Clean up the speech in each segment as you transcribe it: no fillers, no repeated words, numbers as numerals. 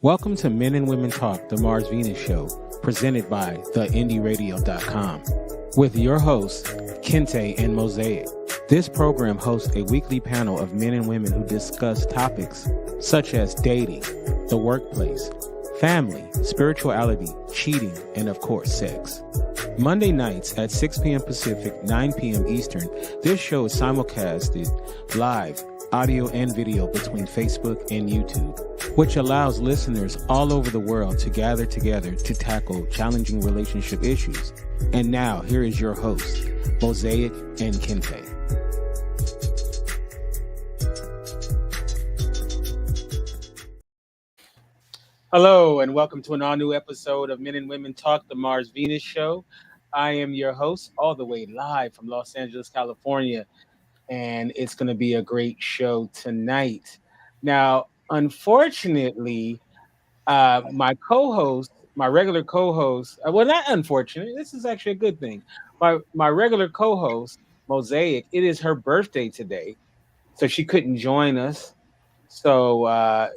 Welcome to Men and Women Talk, the Mars Venus Show, presented by theindyradio.com, with your hosts, Kinte and Mozaic. This program hosts a weekly panel of men and women who discuss topics such as dating, the workplace, family, spirituality, cheating, and of course, sex. Monday nights at 6 p.m. Pacific, 9 p.m. Eastern, this show is simulcasted live, audio and video between Facebook and YouTube, which allows listeners all over the world to gather together to tackle challenging relationship issues. And now, here is your host, Mozaic and Kinte. Hello, and welcome to an all-new episode of Men and Women Talk, the Mars Venus Show. I am your host, all the way live from Los Angeles, California, and it's going to be a great show tonight. Now, unfortunately, my co-host, my regular co-host, well, not unfortunate, this is actually a good thing. My regular co-host, Mozaic, it is her birthday today, so she couldn't join us. So, at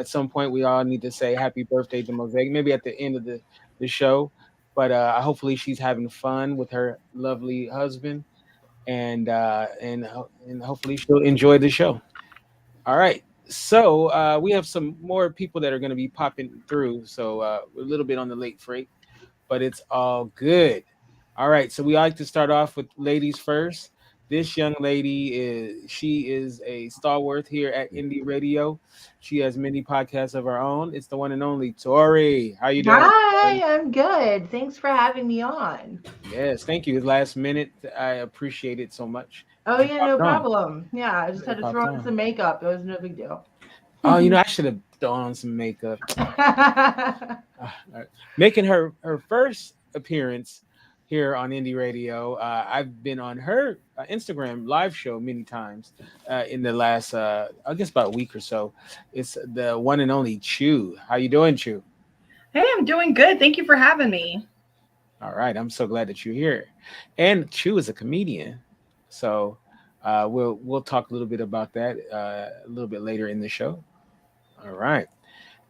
some point, we all need to say happy birthday to Mosaic, maybe at the end of the show. But hopefully she's having fun with her lovely husband, and hopefully she'll enjoy the show. All right. So we have some more people that are going to be popping through. So we're a little bit on the late freight, but it's all good. All right. So we like to start off with ladies first. This young lady she is a stalwart here at Indie Radio. She has many podcasts of her own. It's the one and only Tori. How you doing? Hi, I'm good. Thanks for having me on. Yes, thank you. Last minute, I appreciate it so much. Oh You yeah, no popped on. problem. Yeah, I just had to Popped throw on on. some makeup. It was no big deal. Oh, I should have thrown on some makeup. Making her first appearance here on Indie Radio. I've been on her Instagram live show many times in the last, I guess, about a week or so. It's the one and only Chu. How you doing, Chu? Hey, I'm doing good. Thank you for having me. All right, I'm so glad that you're here. And Chu is a comedian, so we'll talk a little bit about that a little bit later in the show. All right,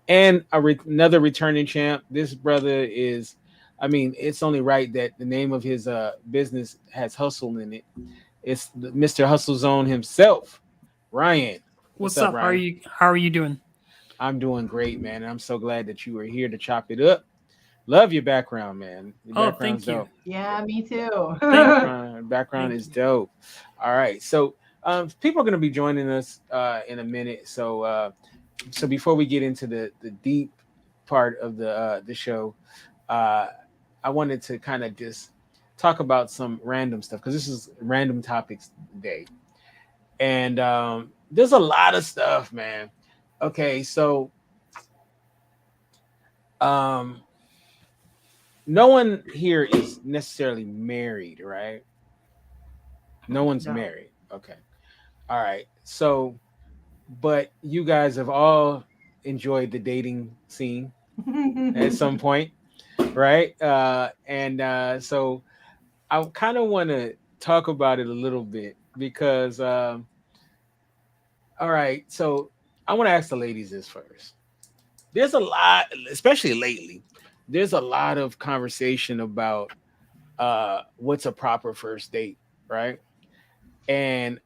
and another returning champ. This brother is. I mean, it's only right that the name of his business has hustle in it. It's Mr. Hustle Zone himself, Ryan. What's up? Ryan? How are you doing? I'm doing great, man. I'm so glad that you were here to chop it up. Love your background, man. Your Thank you. dope. Yeah, me too. Background is dope. All right, so people are going to be joining us in a minute. So before we get into the deep part of the show, I wanted to kind of just talk about some random stuff because this is Random Topics Day, and there's a lot of stuff, man. Okay, so no one here is necessarily married, right? No one's No. married. Okay, all right. So, but you guys have all enjoyed the dating scene at some point, right? So I kind of want to talk about it a little bit because, all right, so I want to ask the ladies this first. There's a lot, especially lately, there's a lot of conversation about what's a proper first date, right? And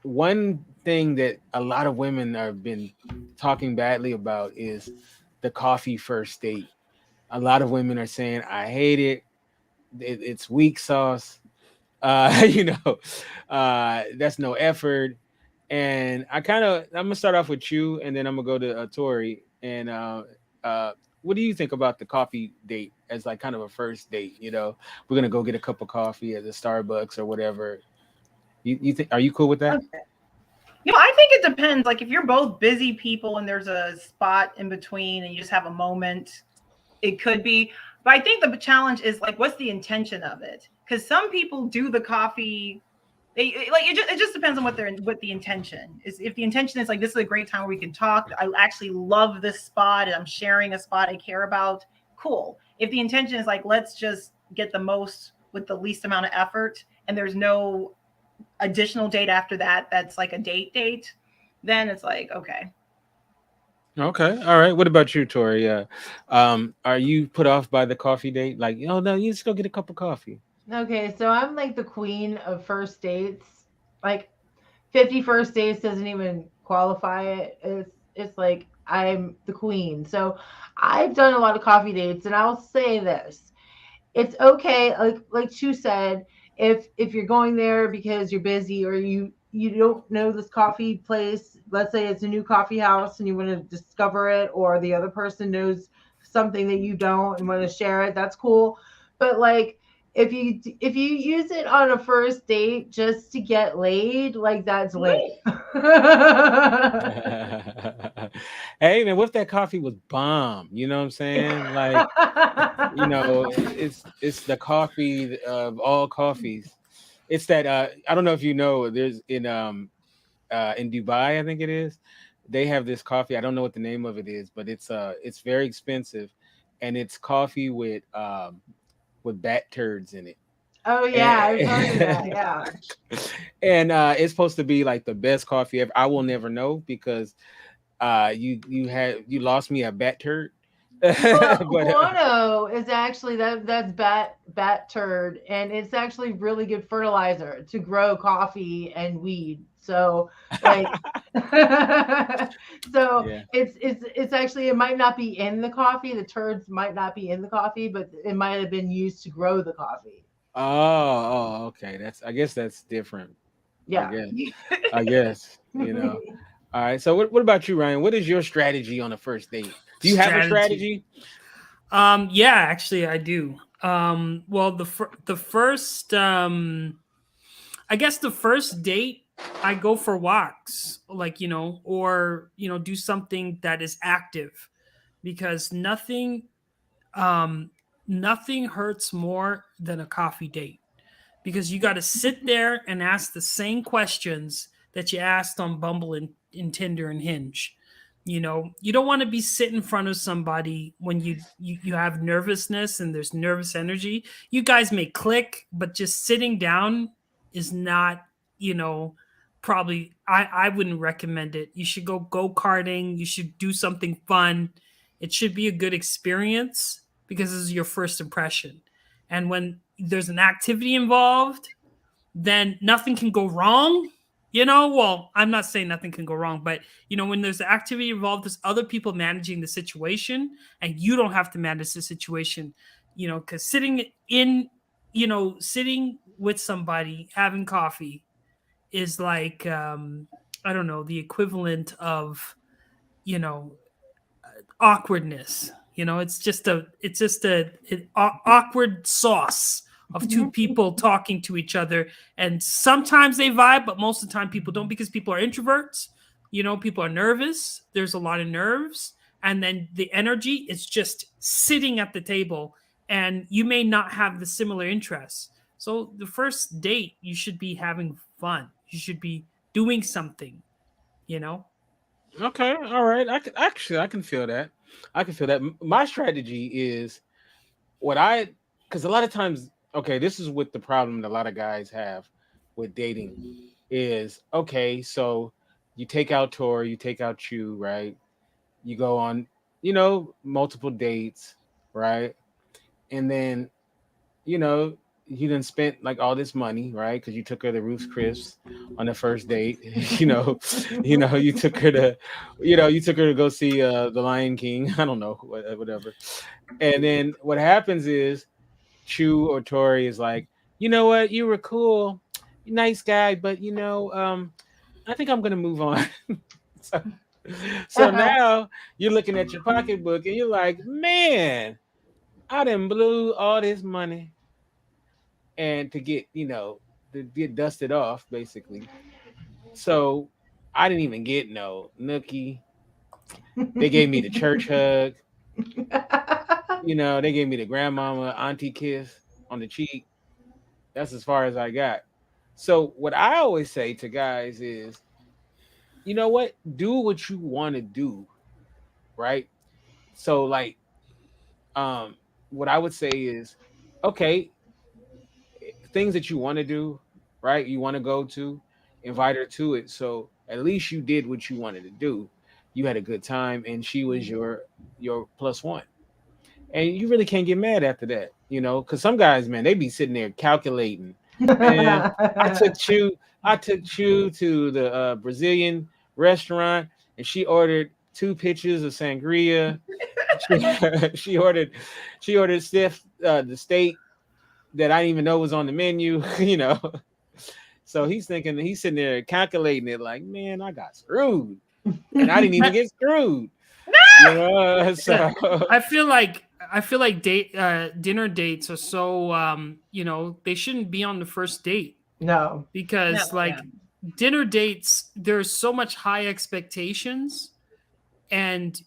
one thing that a lot of women have been talking badly about is the coffee first date. A lot of women are saying, I hate it. It's weak sauce. That's no effort. And I'm going to start off with you, and then I'm going to go to Tori. And what do you think about the coffee date as like kind of a first date? We're going to go get a cup of coffee at the Starbucks or whatever. You think, are you cool with that? Okay. I think it depends. Like if you're both busy people and there's a spot in between and you just have a moment, it could be. But I think the challenge is like, what's the intention of it? Because some people do the coffee. It just depends on what the intention is. If the intention is like, this is a great time where we can talk. I actually love this spot and I'm sharing a spot I care about. Cool. If the intention is like, let's just get the most with the least amount of effort and there's no additional date after that, that's like a date, then it's like, okay. Okay. All right. What about you, Tori? Are you put off by the coffee date? Like, oh no, you just go get a cup of coffee. Okay, so I'm like the queen of first dates. Like 51st dates doesn't even qualify it. It's like I'm the queen. So I've done a lot of coffee dates, and I'll say this: it's okay, like Chu said, if you're going there because you're busy or you don't know this coffee place. Let's say it's a new coffee house and you want to discover it, or the other person knows something that you don't and want to share it. That's cool. But like if you use it on a first date just to get laid, like that's lame. Hey man, what if that coffee was bomb? You know what I'm saying? Like, it's the coffee of all coffees. It's that I don't know if you know, there's in Dubai, I think it is. They have this coffee. I don't know what the name of it is, but it's very expensive, and it's coffee with bat turds in it. Oh yeah, I've heard of that. And, Yeah. and it's supposed to be like the best coffee ever. I will never know because you lost me a bat turd. Well, But guano is actually that's bat turd, and it's actually really good fertilizer to grow coffee and weed. So like, so yeah. it's actually it might not be in the coffee. The turds might not be in the coffee, but it might have been used to grow the coffee. Okay. That's I guess that's different. I Yeah. guess. I guess. All right. So what about you, Ryan? What is your strategy on a first date? Do you have a Strategy. strategy? Yeah, actually, I do. Well, the first, I guess the first date, I go for walks, like or do something that is active, because um, nothing hurts more than a coffee date, because you got to sit there and ask the same questions that you asked on Bumble and Tinder and Hinge. You don't want to be sitting in front of somebody when you have nervousness and there's nervous energy. You guys may click, but just sitting down is not, you know, probably I wouldn't recommend it. You should go karting. You should do something fun. It should be a good experience because this is your first impression. And when there's an activity involved, then nothing can go wrong. Well, I'm not saying nothing can go wrong, but when there's activity involved, there's other people managing the situation, and you don't have to manage the situation. Because sitting with somebody having coffee is like, I don't know, the equivalent of you know awkwardness. It's just a awkward sauce of two people talking to each other, and sometimes they vibe, but most of the time people don't, because people are introverts. People are nervous. There's a lot of nerves, and then the energy is just sitting at the table, and you may not have the similar interests. So the first date, you should be having fun. You should be doing something. You know. Okay, all right. I can feel that. I can feel that. My strategy is what I because a lot of times, okay, this is what the problem that a lot of guys have with dating is. Okay, so you take out Tori, you take out you, right? You go on, multiple dates, right? And then you know, you done spent like all this money, right? Because you took her to Ruth's Chris on the first date. You took her to, you took her to go see the Lion King. I don't know, whatever. And then what happens is Chu or Tori is like, you know what, you were cool, nice guy, but I think I'm gonna move on. so, so now you're looking at your pocketbook and you're like, man, I done blew all this money and to get dusted off basically. So I didn't even get no nookie. They gave me the church hug. They gave me the grandmama auntie kiss on the cheek. That's as far as I got. So what I always say to guys is, you know what? Do what you want to do, right? So like, um, what I would say is, okay, things that you want to do, right? You want to go to, invite her to it. So at least you did what you wanted to do. you had a good time, and she was your plus one, and you really can't get mad after that, because some guys, man, they be sitting there calculating. Man, I took Chew, I took Chew to the Brazilian restaurant, and she ordered two pitchers of sangria. She, she ordered, she ordered stiff the steak that I didn't even know was on the menu. So he's sitting there calculating it like, man, I got screwed, and I didn't even get screwed. So I feel like dinner dates are so they shouldn't be on the first date No. because No, yeah. dinner dates, there's so much high expectations, and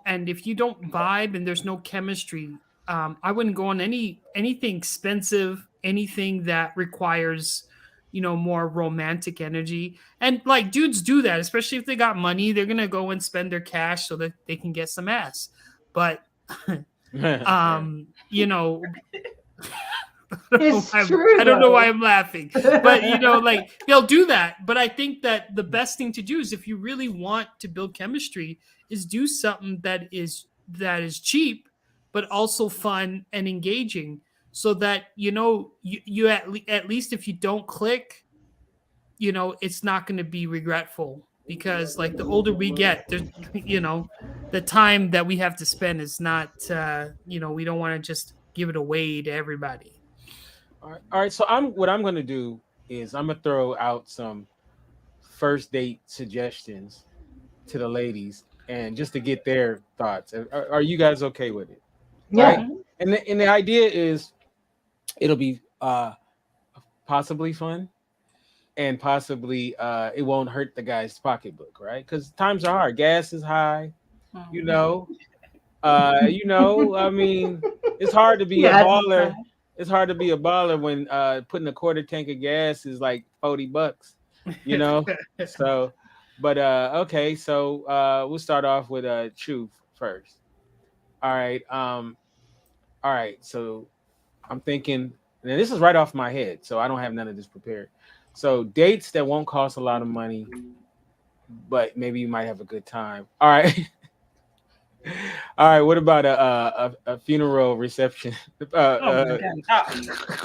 and if you don't vibe and there's no chemistry, I wouldn't go on anything expensive, anything that requires more romantic energy. And like dudes do that, especially if they got money, they're gonna go and spend their cash so that they can get some ass. But It's true. I don't know why I'm laughing, but they'll do that. But I think that the best thing to do is, if you really want to build chemistry, is do something that is cheap, but also fun and engaging, so that you at least if you don't click, it's not going to be regretful, because like the older we get, there's the time that we have to spend is not we don't want to just give it away to everybody. All right. So what I'm gonna do is I'm gonna throw out some first date suggestions to the ladies, and just to get their thoughts. Are you guys okay with it? Yeah. Right? And the idea is it'll be possibly fun, and possibly it won't hurt the guy's pocketbook, right? Because times are hard, gas is high, you know. I mean, it's hard to be a baller. It's hard to be a baller when putting a quarter tank of gas is like $40, So, but okay, so we'll start off with Chew first. All right. All right. So I'm thinking, and this is right off my head, so I don't have none of this prepared. So dates that won't cost a lot of money, but maybe you might have a good time. All right. All right. What about a funeral reception? Oh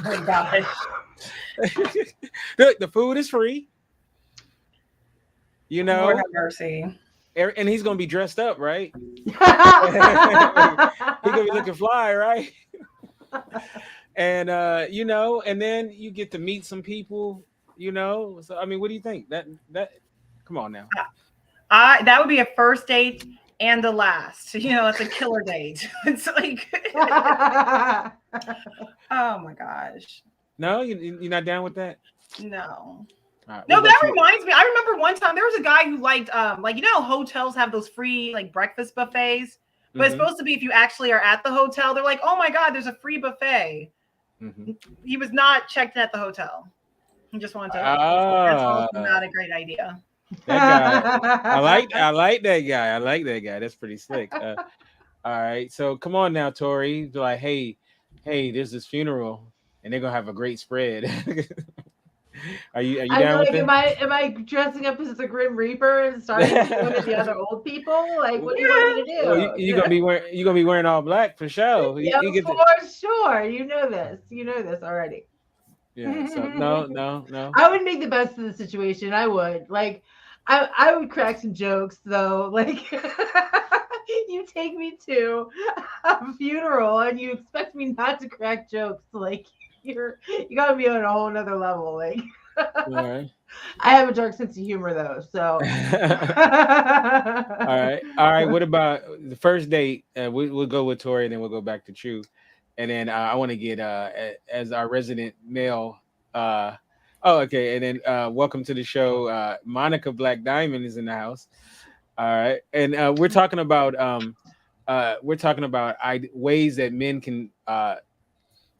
my God. The food is free. Lord have mercy. And he's gonna be dressed up, right? He's gonna be looking fly, right? And and then you get to meet some people, So I mean, what do you think? That come on now. That would be a first date and the last. It's a killer date. It's like oh my gosh. No, you're not down with that? No. Right, no, that reminds me. I remember one time there was a guy who liked hotels have those free like breakfast buffets, but it's supposed to be if you actually are at the hotel, they're like, oh my God, there's a free buffet. He was not checked at the hotel. He just wanted to. That's also not a great idea. That guy, I like that guy. I like that guy. That's pretty slick. All right, so come on now, Tori. Be like, hey, there's this funeral, and they're gonna have a great spread. Are you down with it? Am I dressing up as the Grim Reaper and starting with one of the other old people? Like, what do you want me to do? Well, you're gonna be wearing all black for sure. Yeah, for sure. You know this already. Yeah. So no. I would make the best of the situation. I would. Like, I would crack some jokes though. Like, you take me to a funeral and you expect me not to crack jokes. Like, you gotta be on a whole nother level. Like, right. I have a dark sense of humor though. So all right. What about the first date? We'll go with Tori, and then we'll go back to Chew, and then I want to get as our resident male. Okay, and then welcome to the show. Monica Black Diamond is in the house. All right, and we're talking about ways that men can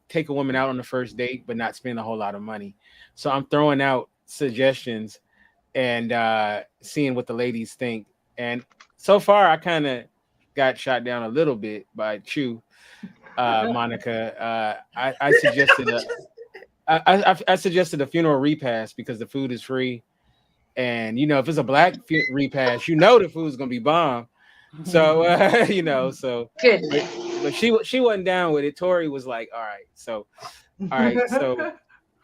take a woman out on the first date, but not spend a whole lot of money. So I'm throwing out suggestions and seeing what the ladies think. And so far, I kind of got shot down a little bit by Chew, Monica. I suggested I suggested a funeral repast because the food is free, And if it's a black repast, the food's gonna be bomb. So so but Goodness. but she wasn't down with it. Tori was like, all right, so all right, so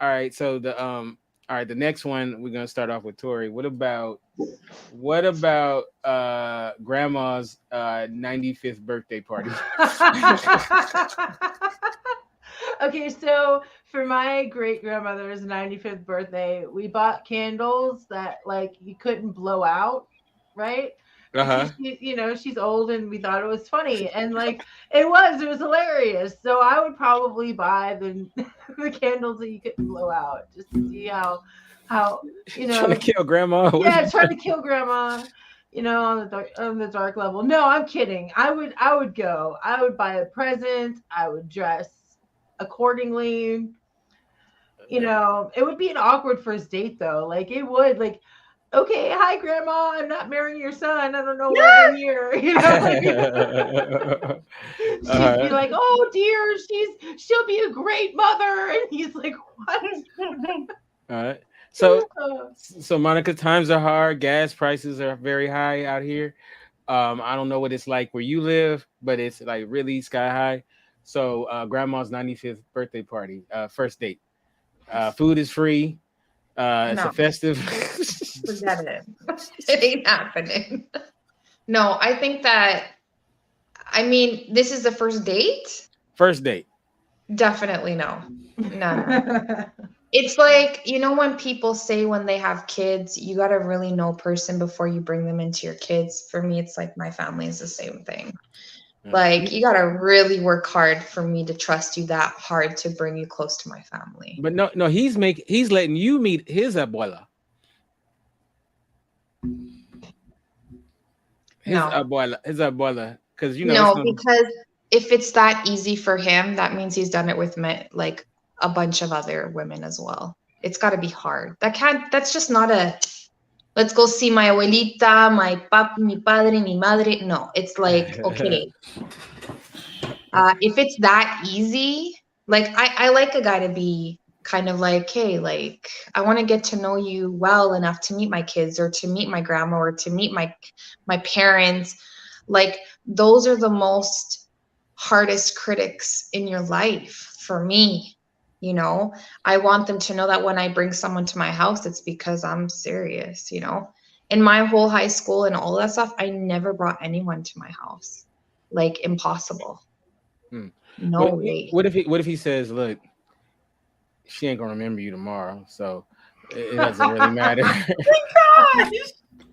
all right, so the all right, the next one we're gonna start off with Tori. What about grandma's 95th birthday party? Okay, so for my great grandmother's 95th birthday, we bought candles that like you couldn't blow out, right? Uh-huh. Because she's old and we thought it was funny. And like it was hilarious. So I would probably buy the the candles that you couldn't blow out just to see how Trying to kill grandma. yeah, trying to kill grandma, on the dark level. No, I'm kidding. I would go. I would buy a present. I would dress accordingly. It would be an awkward first date though. Like it would like, okay, hi grandma, I'm not marrying your son. I don't know why I'm here. She'd be like, oh dear, she'll be a great mother. And he's like, what? All right. So Monica, times are hard. Gas prices are very high out here. I don't know what it's like where you live, but it's like really sky high. So grandma's 95th birthday party, first date. Food is free. It's No. a festive. Forget it. It ain't happening. No, I think that, this is the first date? First date. Definitely no. No. It's like, when people say when they have kids, you got to really know a person before you bring them into your kids. For me, it's like my family is the same thing. Like, you got to really work hard for me to trust you that hard to bring you close to my family. But no, he's letting you meet his abuela. His abuela. Because because if it's that easy for him, that means he's done it with like a bunch of other women as well. It's got to be hard. That's just not let's go see my abuelita, my papi, mi padre, mi madre. No, it's like, okay. If it's that easy, like I like a guy to be kind of like, hey, like I want to get to know you well enough to meet my kids or to meet my grandma or to meet my parents. Like those are the most hardest critics in your life for me. I want them to know that when I bring someone to my house, it's because I'm serious. In my whole high school and all that stuff, I never brought anyone to my house. Like impossible. No way. What if he says, look, she ain't gonna remember you tomorrow, so it doesn't really matter.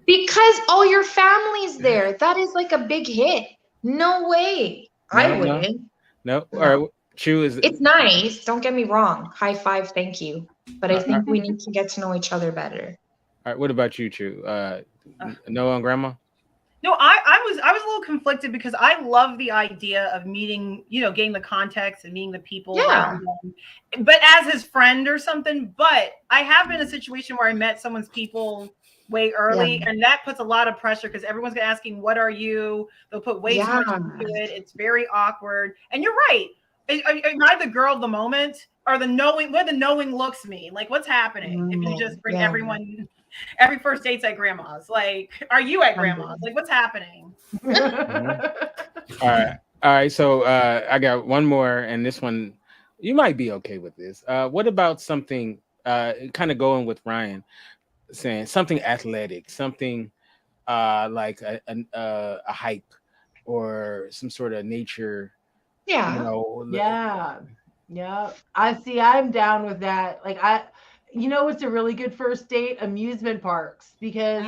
Because all your family's there. That is like a big hit. No way. I wouldn't. No. All right. True is. It's nice. Don't get me wrong. High five. Thank you. But I think we need to get to know each other better. All right. What about you, True? No on grandma? No, I was a little conflicted because I love the idea of meeting, getting the context and meeting the people around them, but as his friend or something. But I have been in a situation where I met someone's people way early, and that puts a lot of pressure because everyone's gonna asking, "What are you?" They'll put way too much into it. It's very awkward. And you're right. Am I the girl of the moment, or the knowing? What the knowing looks mean? Like, what's happening if you just bring everyone? Every first date's at grandma's. Like, are you at grandma's? Like, what's happening? All right. So I got one more, and this one you might be okay with this. What about something kind of going with Ryan, saying something athletic, something like a hike or some sort of nature. Yeah. I'm down with that. Like what's a really good first date? Amusement parks, because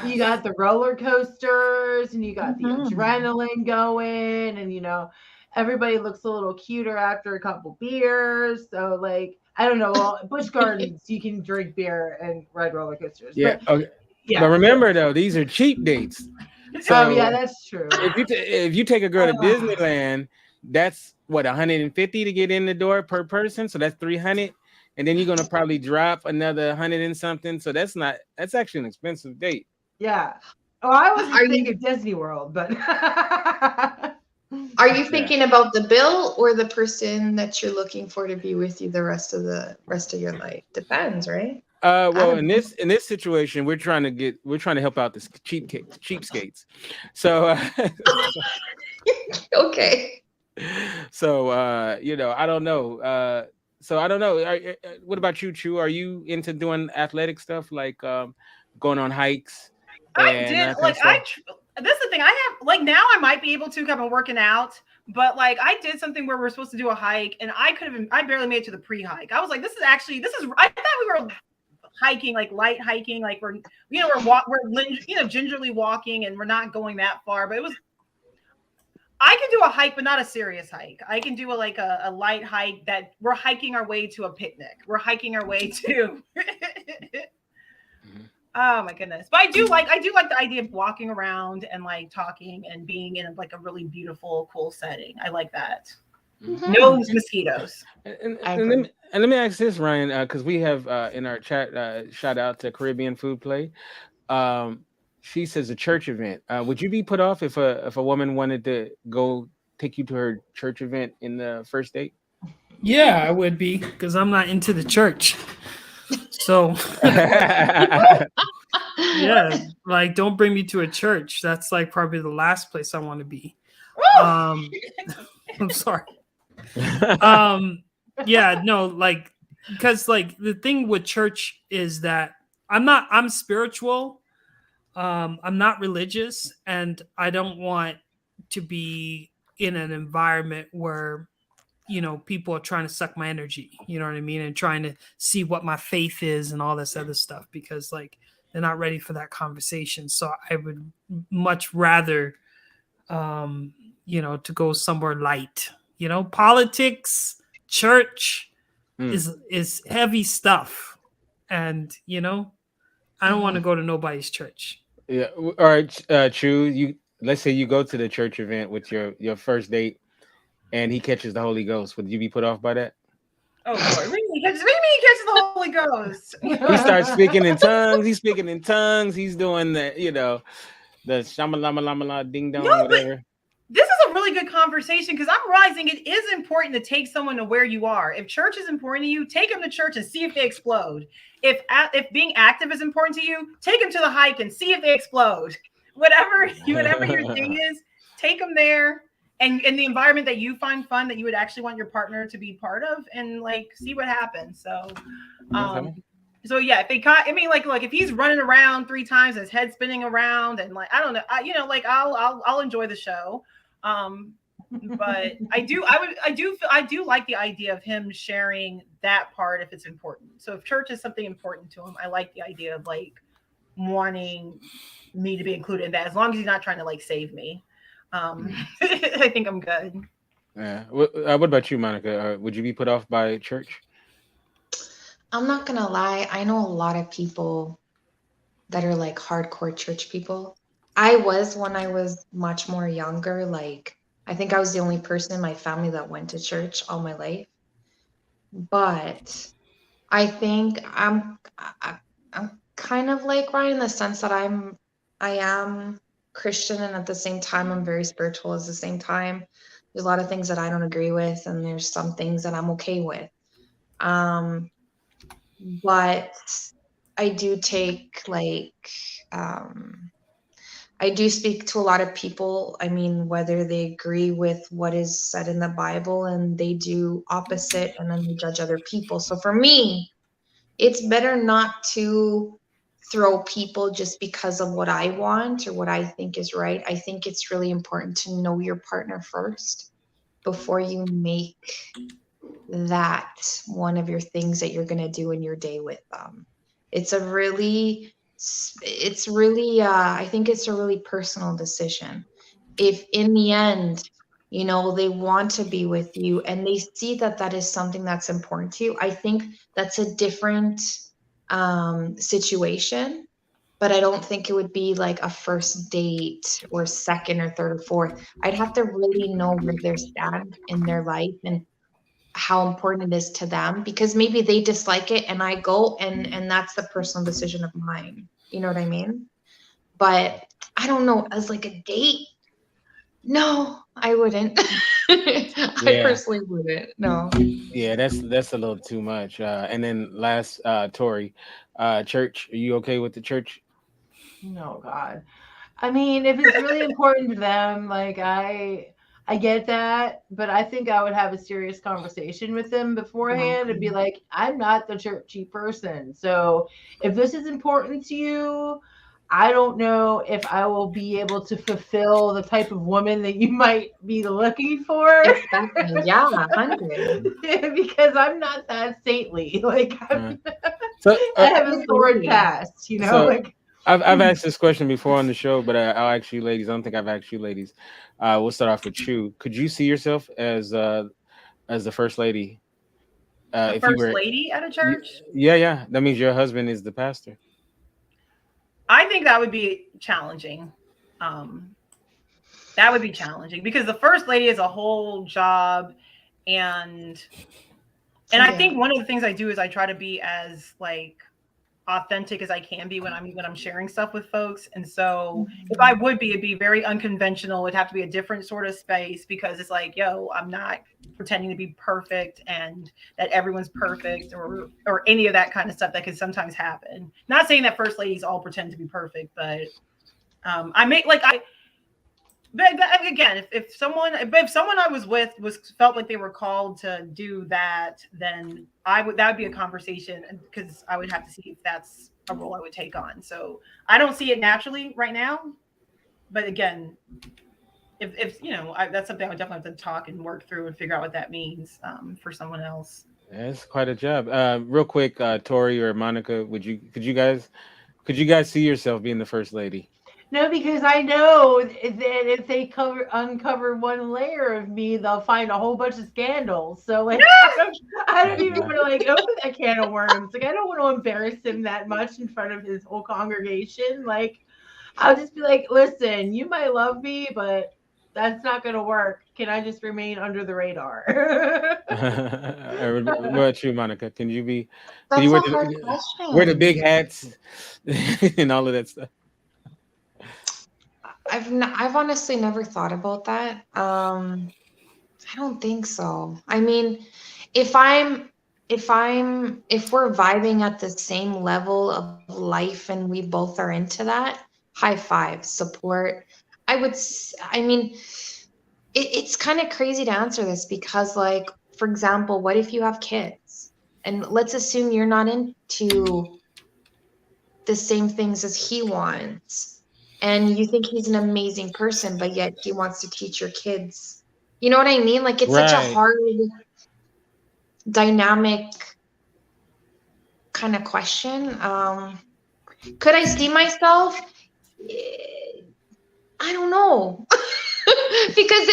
you got the roller coasters and you got the adrenaline going, and everybody looks a little cuter after a couple beers. So like, I don't know, well, Busch Gardens, you can drink beer and ride roller coasters. Yeah. Okay. Yeah. But remember though, these are cheap dates. So yeah, that's true. If you take a girl to Disneyland, that's what, 150 to get in the door per person. So that's 300. And then you're gonna probably drop another 100 and something. So that's actually an expensive date. Yeah. Oh, I was thinking Disney World, but are you thinking about the bill or the person that you're looking for to be with you the rest of your life? Depends, right? Well, in this situation, we're trying to help out the cheapskates. So, Okay. so I don't know. So I don't know. What about you, Chu? Are you into doing athletic stuff like going on hikes I and did that kind of like stuff? this is the thing. I have like now I might be able to 'cause I've been working out, but like I did something where we're supposed to do a hike and I barely made it to the pre-hike. I was like, this is I thought we were hiking, like light hiking, like we're gingerly walking and we're not going that far, but I can do a hike, but not a serious hike. I can do a light hike that we're hiking our way to a picnic. We're hiking our way to Mhm. oh my goodness. But I do like the idea of walking around and like talking and being in like a really beautiful, cool setting. I like that. Mhm. No mosquitoes. I And agree. let me ask this, Ryan, because we have in our chat shout out to Caribbean Food Play. Um, she says a church event. Would you be put off if a woman wanted to go take you to her church event in the first date? Yeah, I would be because I'm not into the church. So yeah, like don't bring me to a church. That's like probably the last place I want to be. Um, I'm sorry. Yeah, no, like because like the thing with church is that I'm spiritual. I'm not religious, and I don't want to be in an environment where people are trying to suck my energy, you know what I mean, and trying to see what my faith is and all this other stuff because like they're not ready for that conversation. So I would much rather to go somewhere light. Politics, church Mm. is heavy stuff, and I don't want to go to nobody's church. Yeah. All right, Chu. You let's say you go to the church event with your first date, and he catches the Holy Ghost. Would you be put off by that? Oh Lord. What do you mean he catches the Holy Ghost? He starts speaking in tongues. He's speaking in tongues. He's doing the shama lama lama la ding No, dong but whatever. this is a really good conversation because I'm realizing it is important to take someone to where you are. If church is important to you, take them to church and see if they explode. If being active is important to you, take them to the hike and see if they explode. Whatever your thing is, take them there and in the environment that you find fun that you would actually want your partner to be part of and like see what happens. So Okay. so yeah, if they caught, I mean, like, look, if he's running around 3 times, his head spinning around, and like, I don't know, like, I'll enjoy the show. But I do like the idea of him sharing that part if it's important. So if church is something important to him, I like the idea of like wanting me to be included in that, as long as he's not trying to like save me. I think I'm good. Yeah. What about you, Monica? Would you be put off by church? I'm not gonna lie, I know a lot of people that are like hardcore church people. I was when I was much more younger, like I think I was the only person in my family that went to church all my life. But I think I'm kind of like Ryan in the sense that I am Christian and at the same time I'm very spiritual at the same time. There's a lot of things that I don't agree with and there's some things that I'm okay with. But I do take um I do speak to a lot of people. I mean, whether they agree with what is said in the Bible and they do opposite and then they judge other people. So for me, it's better not to throw people just because of what I want or what I think is right. I think it's really important to know your partner first before you make that one of your things that you're going to do in your day with them. It's a really, it's really, I think it's a really personal decision. If in the end, they want to be with you and they see that that is something that's important to you, I think that's a different situation. But I don't think it would be like a first date or second or third or fourth. I'd have to really know where they stand in their life and how important it is to them because maybe they dislike it and I go and that's the personal decision of mine. You know what I mean? But I don't know, as like a date, No, I wouldn't. I Yeah, personally wouldn't. No. yeah, that's a little too much. And then last, Tori, church. Are you okay with the church? No, God. I mean, if it's really important to them, like I get that, but I think I would have a serious conversation with them beforehand and be Mhm. like, I'm not the churchy person. So if this is important to you, I don't know if I will be able to fulfill the type of woman that you might be looking for Expecting, yeah, 100. because I'm not that saintly. Like Uh, so, I uh, have I a sordid agree. past, so like I've asked this question before on the show, but I'll ask you, ladies. I don't think I've asked you, ladies. We'll start off with you. Could you see yourself as the first lady? A If you first were, lady at a y- church? yeah, yeah, that means your husband is the pastor. I think that would be challenging. Um, that would be challenging because the first lady is a whole job, and I Yeah. think one of the things I do is I try to be as like authentic as I can be when I'm sharing stuff with folks. And so if I would be, it'd be very unconventional. It'd have to be a different sort of space because it's like, yo, I'm not pretending to be perfect and that everyone's perfect or any of that kind of stuff that can sometimes happen. Not saying that first ladies all pretend to be perfect, but I make like I but again, if someone I was with was felt like they were called to do that, then that would be a conversation because I would have to see if that's a role I would take on. So I don't see it naturally right now, but again, if that's something I would definitely have to talk and work through and figure out what that means for someone else. That's quite a job. Real quick, Tori or Monica, could you guys see yourself being the first lady? no, because I know that if they uncover one layer of me, they'll find a whole bunch of scandals. So like, I don't even Uh, want to like open that can of worms. Like, I don't want to embarrass him that much in front of his whole congregation. Like, I'll just be like, listen, you might love me, but that's not going to work. Can I just remain under the radar? what about you, Monica? Can you That's wear a hard wear the question. big hats and all of that stuff? I've honestly never thought about that. I don't think so. I mean, if I'm if we're vibing at the same level of life and we both are into that, high five, support. I mean, it's kind of crazy to answer this because, like, for example, what if you have kids? And let's assume you're not into the same things as he wants. And you think he's an amazing person, but yet he wants to teach your kids. You know what I mean? Like, it's such a Right. hard dynamic kind of question. Could I see myself? I don't know. Because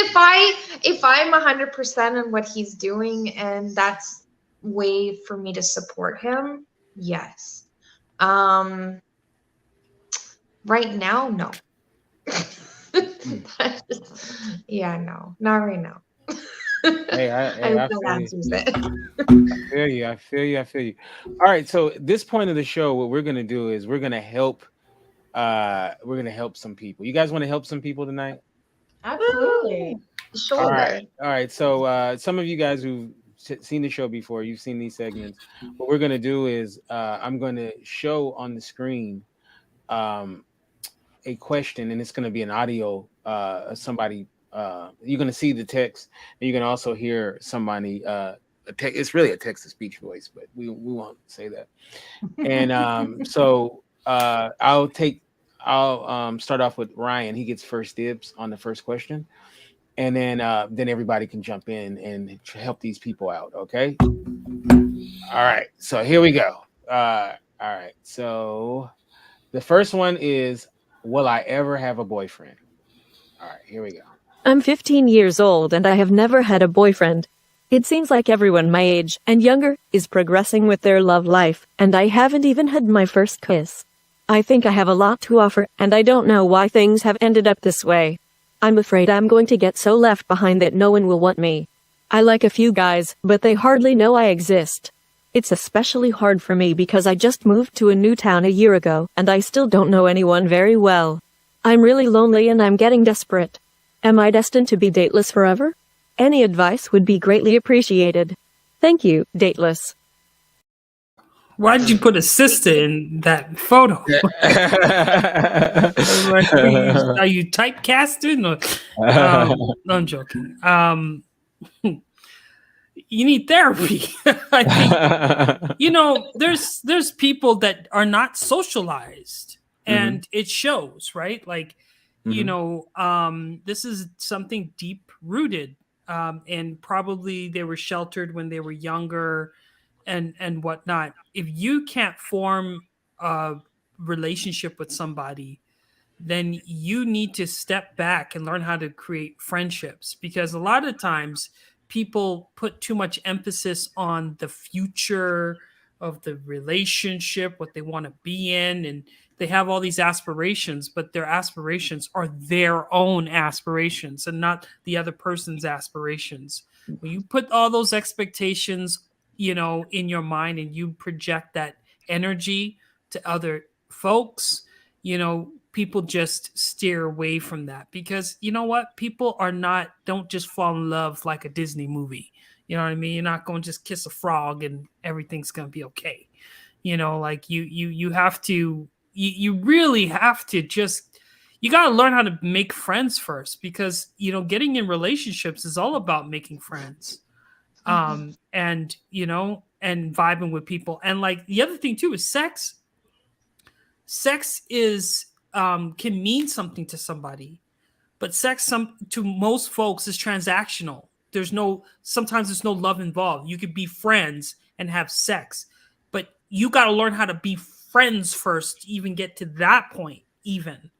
if I'm 100% in what he's doing and that's way for me to support him, yes. Um, right now, no. Mm. Yeah, no, not right now. I Hey, hope I that feel you. answers it. I feel you. I feel you. I feel you. All right. So at this point of the show, what we're gonna do is we're gonna help some people. You guys want to help some people tonight? Absolutely. All Sure. right. All right. So some of you guys who've seen the show before, you've seen these segments. What we're gonna do is I'm gonna show on the screen um, a question, and it's gonna be an audio. Somebody you're gonna see the text, and you're gonna also hear somebody. It's really a text to speech voice, but we won't say that. And so I'll start off with Ryan. He gets first dibs on the first question, and then everybody can jump in and help these people out. Okay. All right. So here we go. All right. So the first one is, will I ever have a boyfriend? All right. Here we go. I'm 15 years old and I have never had a boyfriend. It seems like everyone my age and younger is progressing with their love life, and I haven't even had my first kiss. I think I have a lot to offer, and I don't know why things have ended up this way. I'm afraid I'm going to get so left behind that no one will want me. I like a few guys, but they hardly know I exist. It's especially hard for me because I just moved to a new town a year ago, and I still don't know anyone very well. I'm really lonely and I'm getting desperate. Am I destined to be dateless forever? Any advice would be greatly appreciated. Thank you, dateless. Why'd you put a sister in that photo? Like, are you typecasting? No, I'm joking. You need therapy. I think there's people that are not socialized, and it shows, right? Like, this is something deep rooted, and probably they were sheltered when they were younger, and whatnot. If you can't form a relationship with somebody, then you need to step back and learn how to create friendships, because a lot of times people put too much emphasis on the future of the relationship, what they want to be in, and they have all these aspirations, but their aspirations are their own aspirations and not the other person's aspirations. When you put all those expectations, in your mind, and you project that energy to other folks, people just steer away from that, because you know what, people don't just fall in love like a Disney movie. You know what I mean? You're not going to just kiss a frog and everything's going to be okay. Like you have to, you really have to just, you got to learn how to make friends first, because getting in relationships is all about making friends, and and vibing with people. And like the other thing too is sex is can mean something to somebody, but sex to most folks is transactional. Sometimes there's no love involved. You could be friends and have sex, but you got to learn how to be friends first to even get to that point, even.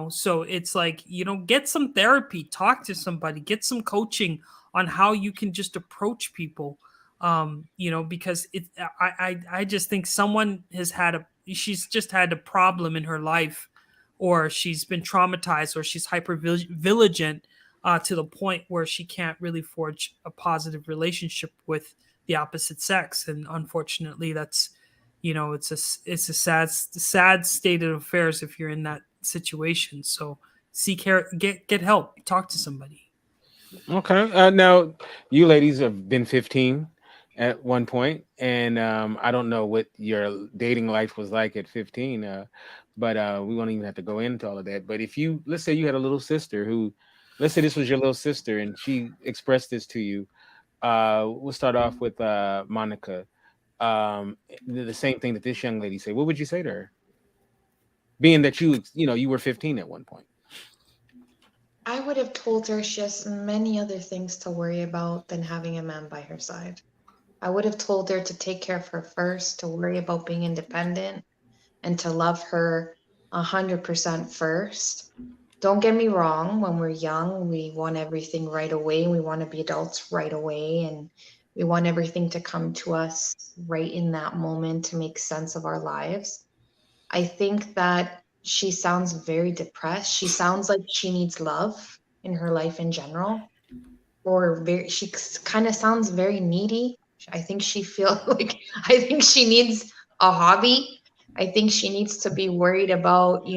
So it's like, get some therapy, talk to somebody, get some coaching on how you can just approach people. Because I just think someone she's just had a problem in her life, or she's been traumatized, or she's hyper vigilant, to the point where she can't really forge a positive relationship with the opposite sex. And unfortunately, that's, it's a sad state of affairs if you're in that situation. So seek care, get help, talk to somebody. Okay. Now, you ladies have been 15 at one point, and I don't know what your dating life was like at 15, but we won't even have to go into all of that. But let's say you had a little sister let's say this was your little sister, and she expressed this to you. We'll start off with Monica. The same thing that this young lady said. What would you say to her? Being that you were 15 at one point. I would have told her she has many other things to worry about than having a man by her side. I would have told her to take care of her first, to worry about being independent, and to love her 100% first. Don't get me wrong, when we're young, we want everything right away. We want to be adults right away, and we want everything to come to us right in that moment to make sense of our lives. I think that she sounds very depressed. She sounds like she needs love in her life in general, or she kind of sounds very needy. I think she feels like, I think she needs a hobby. I think she needs to be worried about,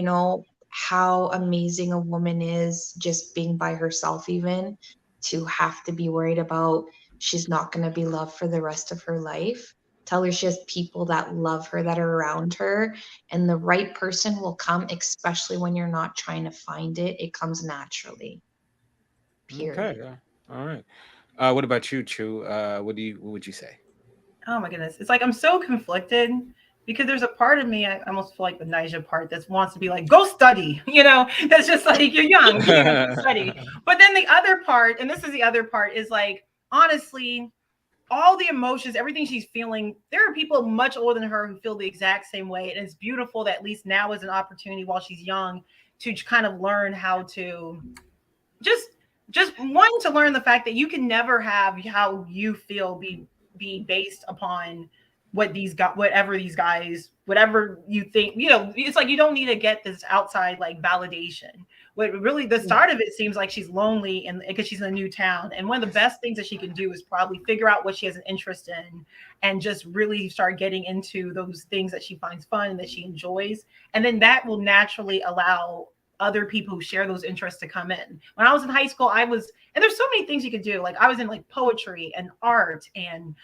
how amazing a woman is just being by herself, even to have to be worried about she's not going to be loved for the rest of her life. Tell her she has people that love her, that are around her, and the right person will come, especially when you're not trying to find it. It comes naturally. Period. Okay. All right. What about you, Chu? What would you say? Oh my goodness. It's like I'm so conflicted because there's a part of me, I almost feel like the Nija part that wants to be like, go study, that's just like, you're young, you need to study. But then the other part, and this is the other part, is like, honestly, all the emotions, everything she's feeling, there are people much older than her who feel the exact same way. And it's beautiful that at least now is an opportunity while she's young to kind of learn how to just one, to learn the fact that you can never have how you feel be based upon whatever you think, it's like, you don't need to get this outside like validation. What really, the start of it seems like she's lonely, and because she's in a new town, and one of the best things that she can do is probably figure out what she has an interest in and just really start getting into those things that she finds fun and that she enjoys, and then that will naturally allow other people who share those interests to come in. When I was in high school, and there's so many things you could do. Like I was in like poetry and art and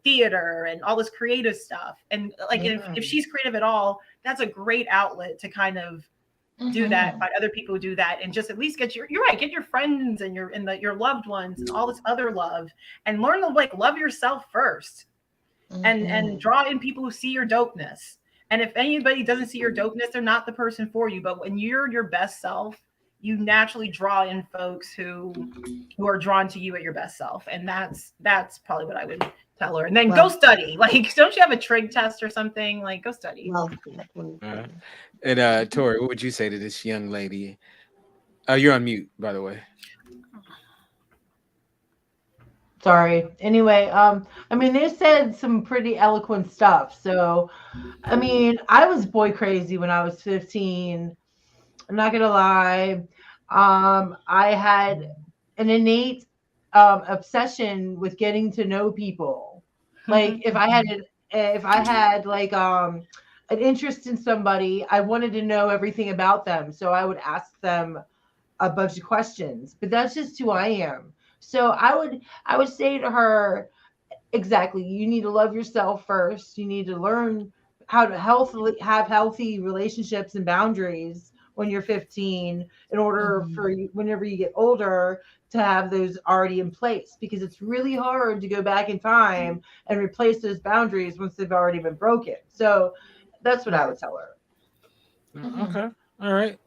theater and all this creative stuff. And like if she's creative at all, that's a great outlet to kind of do that, find other people who do that, and just at least get you're right, get your friends and your loved ones and all this other love, and learn to like love yourself first, and draw in people who see your dopeness. And if anybody doesn't see your dopeness, they're not the person for you. But when you're your best self, you naturally draw in folks who are drawn to you at your best self, and that's probably what I would tell her. And then go study. Like, don't you have a trig test or something? Like, go study. And Tori, what would you say to this young lady? You're on mute, by the way. Sorry. Anyway, I mean, they said some pretty eloquent stuff. So, I mean, I was boy crazy when I was 15. I'm not gonna lie. I had an innate obsession with getting to know people. Like, if I had like an interest in somebody, I wanted to know everything about them. So I would ask them a bunch of questions. But that's just who I am. So I would say to her, exactly, you need to love yourself first. You need to learn how to have healthy relationships and boundaries when you're 15 in order for you, whenever you get older, to have those already in place, because it's really hard to go back in time and replace those boundaries once they've already been broken. So that's what I would tell her. Okay. All right.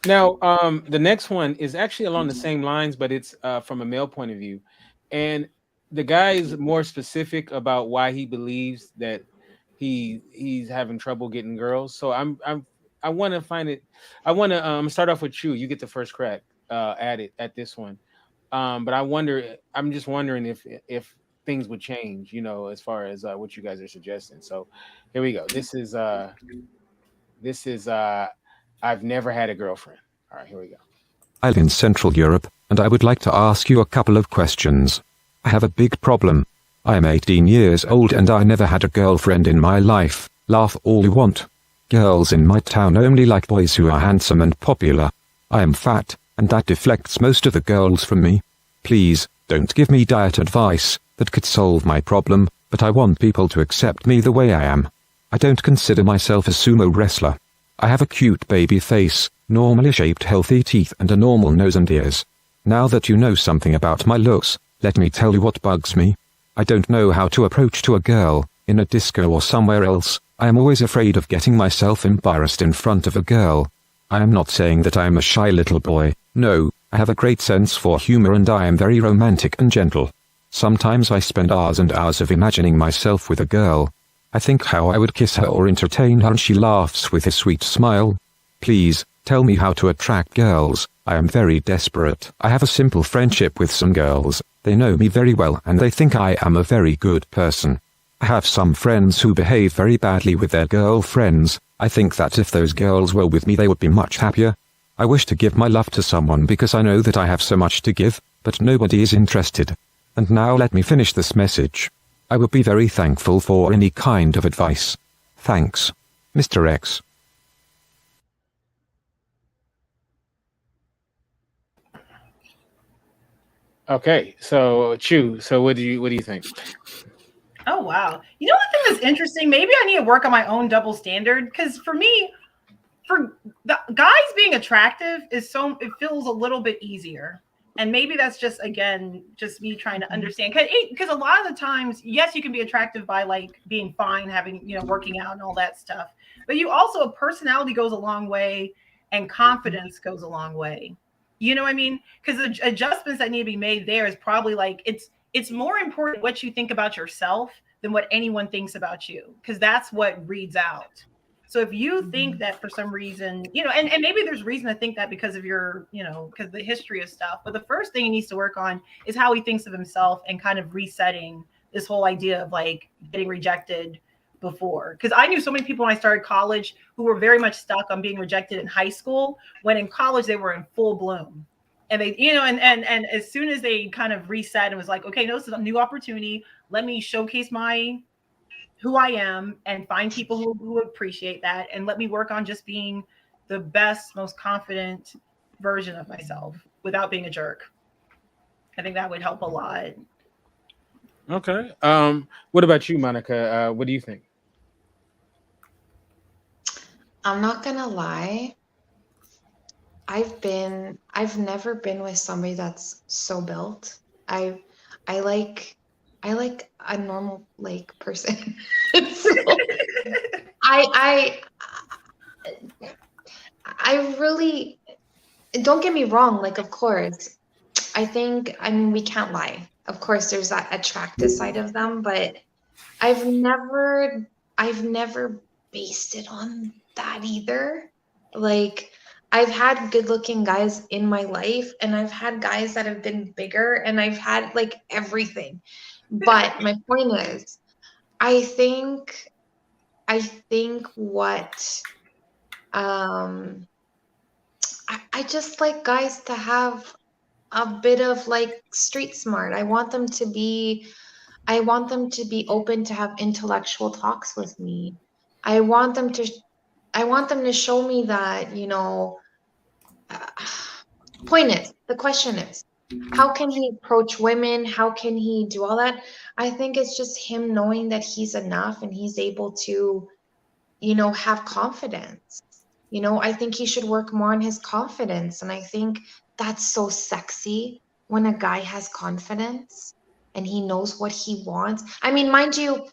Now, the next one is actually along the same lines, but it's from a male point of view, and the guy is more specific about why he believes that he's having trouble getting girls. So I want to find it. I want to start off with you. You get the first crack at this one, but I'm just wondering if things would change, as far as what you guys are suggesting. So here we go. This is I've never had a girlfriend. All right, here we go. I live in Central Europe, and I would like to ask you a couple of questions. I have a big problem. I am 18 years old and I never had a girlfriend in my life. Laugh all you want. Girls in my town only like boys who are handsome and popular. I am fat, and that deflects most of the girls from me. Please, don't give me diet advice, that could solve my problem, but I want people to accept me the way I am. I don't consider myself a sumo wrestler. I have a cute baby face, normally shaped healthy teeth and a normal nose and ears. Now that you know something about my looks, let me tell you what bugs me. I don't know how to approach to a girl, in a disco or somewhere else. I am always afraid of getting myself embarrassed in front of a girl. I am not saying that I am a shy little boy, no, I have a great sense for humor and I am very romantic and gentle. Sometimes I spend hours and hours of imagining myself with a girl. I think how I would kiss her or entertain her and she laughs with a sweet smile. Please, tell me how to attract girls. I am very desperate. I have a simple friendship with some girls. They know me very well and they think I am a very good person. I have some friends who behave very badly with their girlfriends. I think that if those girls were with me they would be much happier. I wish to give my love to someone because I know that I have so much to give, but nobody is interested. And now let me finish this message. I would be very thankful for any kind of advice. Thanks, Mr. X. Okay, so Chu, so what do you think? Oh wow! You know, one thing that's interesting. Maybe I need to work on my own double standard, because for me, for the guys being attractive it feels a little bit easier. And maybe that's just me trying to understand, because a lot of the times, yes, you can be attractive by like being fine, having, working out and all that stuff. But you also, personality goes a long way and confidence goes a long way. You know what I mean? Because the adjustments that need to be made there is probably like, it's more important what you think about yourself than what anyone thinks about you, because that's what reads out. So if you think that for some reason, and maybe there's reason to think that because of your, because of the history of stuff. But the first thing he needs to work on is how he thinks of himself and kind of resetting this whole idea of like getting rejected before. Because I knew so many people when I started college who were very much stuck on being rejected in high school, when in college they were in full bloom. And they, and as soon as they kind of reset and was like, okay, no, this is a new opportunity. Let me showcase who I am and find people who appreciate that. And let me work on just being the best, most confident version of myself without being a jerk. I think that would help a lot. Okay. What about you, Monica? What do you think? I'm not gonna lie. I've never been with somebody that's so built. I I like I like a normal like person. So I I really, don't get me wrong, like of course. I mean we can't lie. Of course there's that attractive side of them, but I've never I've never based it on that either. Like I've had good looking guys in my life and I've had guys that have been bigger and I've had like everything. But my point is, I think I think what um I just like guys to have a bit of like street smart. I want them to be open to have intellectual talks with me. I want them to I want them to show me that, uh, the question is, how can he approach women? How can he do all that? I think it's just him knowing that he's enough and he's able to, have confidence. I think he should work more on his confidence. And I think that's so sexy when a guy has confidence and he knows what he wants. I mean, mind you,